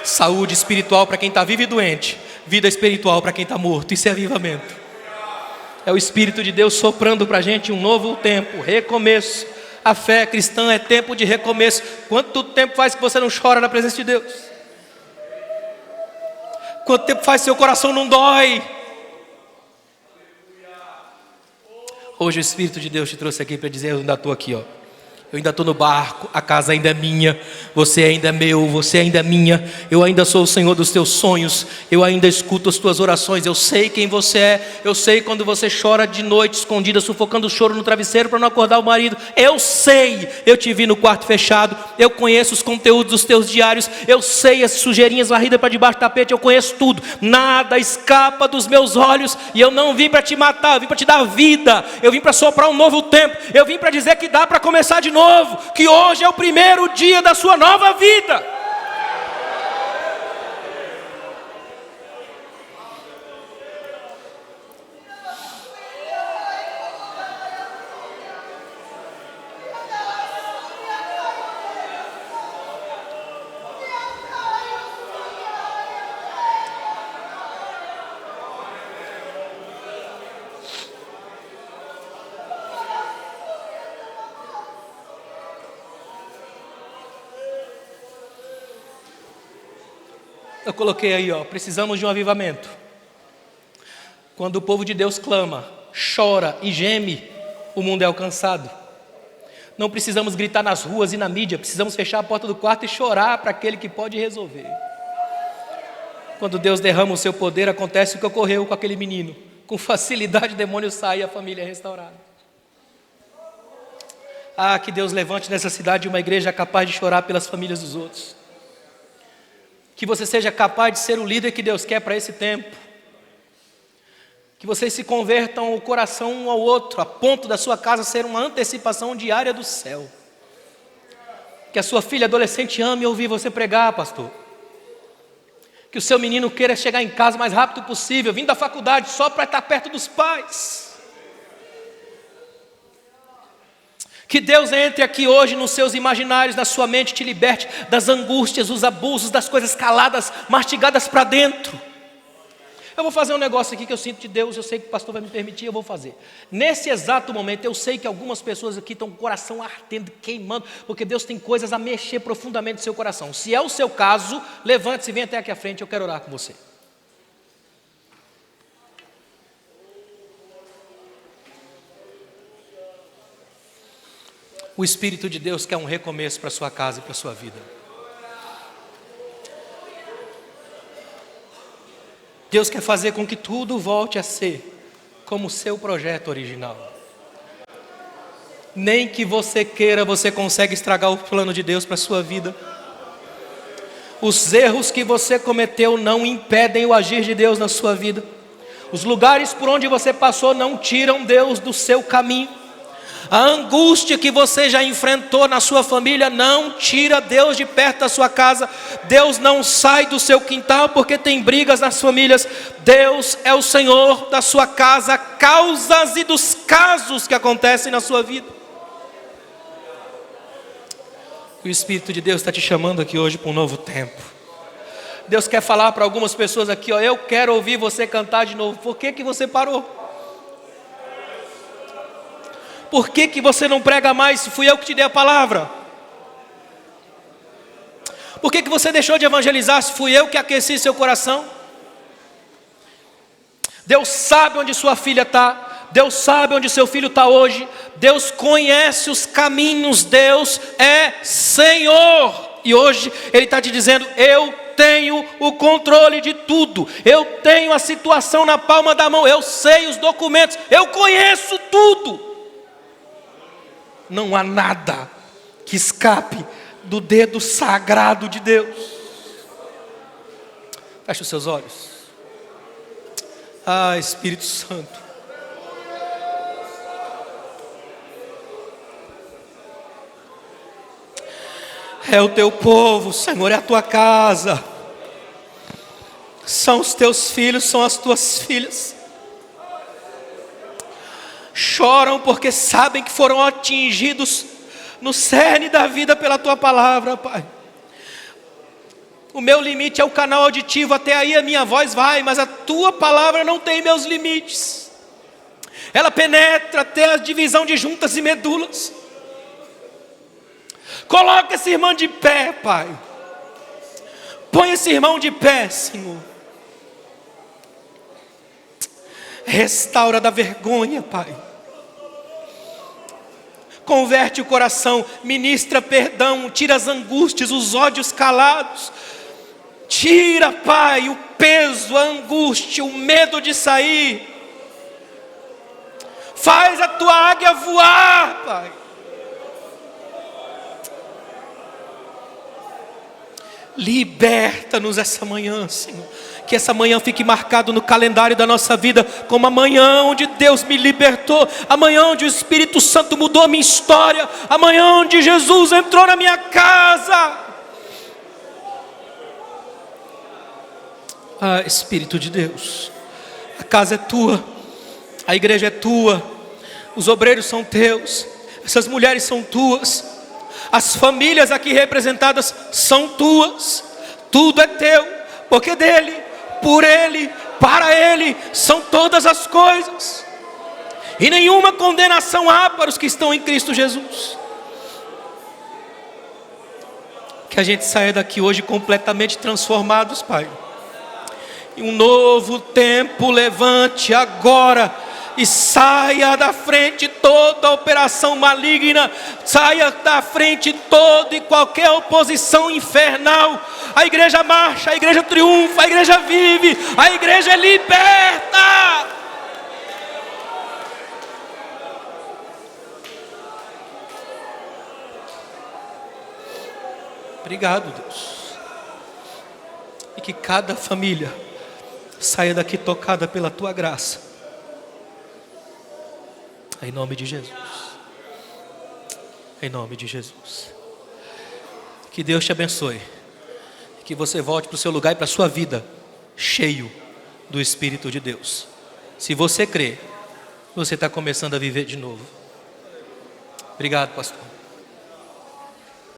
Saúde espiritual para quem está vivo e doente, vida espiritual para quem está morto. Isso é avivamento. É o Espírito de Deus soprando para a gente um novo tempo, recomeço. A fé cristã é tempo de recomeço. Quanto tempo faz que você não chora na presença de Deus? Quanto tempo faz que seu coração não dói? Hoje o Espírito de Deus te trouxe aqui para dizer: eu ainda estou aqui, ó. Eu ainda estou no barco, a casa ainda é minha, você ainda é meu, você ainda é minha. Eu ainda sou o Senhor dos teus sonhos, eu ainda escuto as tuas orações. Eu sei quem você é, eu sei quando você chora de noite escondida, sufocando o choro no travesseiro para não acordar o marido. Eu sei, eu te vi no quarto fechado, eu conheço os conteúdos dos teus diários, eu sei as sujeirinhas varridas para debaixo do tapete, eu conheço tudo. Nada escapa dos meus olhos, e eu não vim para te matar, eu vim para te dar vida, eu vim para soprar um novo tempo, eu vim para dizer que dá para começar de novo. Que hoje é o primeiro dia da sua nova vida. Eu coloquei aí, ó, precisamos de um avivamento. Quando o povo de Deus clama, chora e geme, o mundo é alcançado. Não precisamos gritar nas ruas e na mídia, precisamos fechar a porta do quarto e chorar para aquele que pode resolver. Quando Deus derrama o seu poder, acontece o que ocorreu com aquele menino. Com facilidade o demônio sai e a família é restaurada. Ah, que Deus levante nessa cidade uma igreja capaz de chorar pelas famílias dos outros. Que você seja capaz de ser o líder que Deus quer para esse tempo. Que vocês se convertam o coração um ao outro, a ponto da sua casa ser uma antecipação diária do céu. Que a sua filha adolescente ame ouvir você pregar, pastor. Que o seu menino queira chegar em casa o mais rápido possível, vindo da faculdade só para estar perto dos pais. Que Deus entre aqui hoje nos seus imaginários, na sua mente, te liberte das angústias, dos abusos, das coisas caladas, mastigadas para dentro. Eu vou fazer um negócio aqui que eu sinto de Deus, eu sei que o pastor vai me permitir, eu vou fazer. Nesse exato momento, eu sei que algumas pessoas aqui estão com o coração ardendo, queimando, porque Deus tem coisas a mexer profundamente no seu coração. Se é o seu caso, levante-se e venha até aqui à frente, eu quero orar com você. O Espírito de Deus quer um recomeço para a sua casa e para a sua vida. Deus quer fazer com que tudo volte a ser como o seu projeto original. Nem que você queira, você consegue estragar o plano de Deus para a sua vida. Os erros que você cometeu não impedem o agir de Deus na sua vida. Os lugares por onde você passou não tiram Deus do seu caminho. A angústia que você já enfrentou na sua família não tira Deus de perto da sua casa. Deus não sai do seu quintal porque tem brigas nas famílias. Deus é o Senhor da sua casa, causas e dos casos que acontecem na sua vida. O Espírito de Deus está te chamando aqui hoje para um novo tempo. Deus quer falar para algumas pessoas aqui, ó, eu quero ouvir você cantar de novo. Por que você parou? Por que você não prega mais se fui eu que te dei a palavra? Por que você deixou de evangelizar se fui eu que aqueci seu coração? Deus sabe onde sua filha está. Deus sabe onde seu filho está hoje. Deus conhece os caminhos. Deus é Senhor. E hoje Ele está te dizendo, eu tenho o controle de tudo. Eu tenho a situação na palma da mão. Eu sei os documentos. Eu conheço tudo. Não há nada que escape do dedo sagrado de Deus. Feche os seus olhos. Ah, Espírito Santo. É o teu povo, Senhor, é a tua casa. São os teus filhos, são as tuas filhas. Choram porque sabem que foram atingidos no cerne da vida pela tua palavra, Pai. O meu limite é o canal auditivo, até aí a minha voz vai, mas a tua palavra não tem meus limites. Ela penetra até a divisão de juntas e medulas. Coloca esse irmão de pé, Pai. Põe esse irmão de pé, Senhor. Restaura da vergonha, Pai. Converte o coração, ministra perdão, tira as angústias, os ódios calados. Tira, Pai, o peso, a angústia, o medo de sair. Faz a tua águia voar, Pai. Liberta-nos essa manhã, Senhor. Que essa manhã fique marcado no calendário da nossa vida como a manhã onde Deus me libertou, a manhã onde o Espírito Santo mudou a minha história, a manhã onde Jesus entrou na minha casa. Ah, Espírito de Deus, a casa é tua, a igreja é tua, os obreiros são teus, essas mulheres são tuas, as famílias aqui representadas são tuas, tudo é teu, porque dele, por Ele, para Ele, são todas as coisas. E nenhuma condenação há para os que estão em Cristo Jesus. Que a gente saia daqui hoje completamente transformados, Pai. E um novo tempo levante agora e saia da frente toda operação maligna, saia da frente toda e qualquer oposição infernal. A igreja marcha, a igreja triunfa, a igreja vive, a igreja é liberta. Obrigado, Deus. E que cada família saia daqui tocada pela tua graça. Em nome de Jesus. Em nome de Jesus. Que Deus te abençoe. Que você volte para o seu lugar e para a sua vida cheio do Espírito de Deus. Se você crê, você está começando a viver de novo. Obrigado, pastor.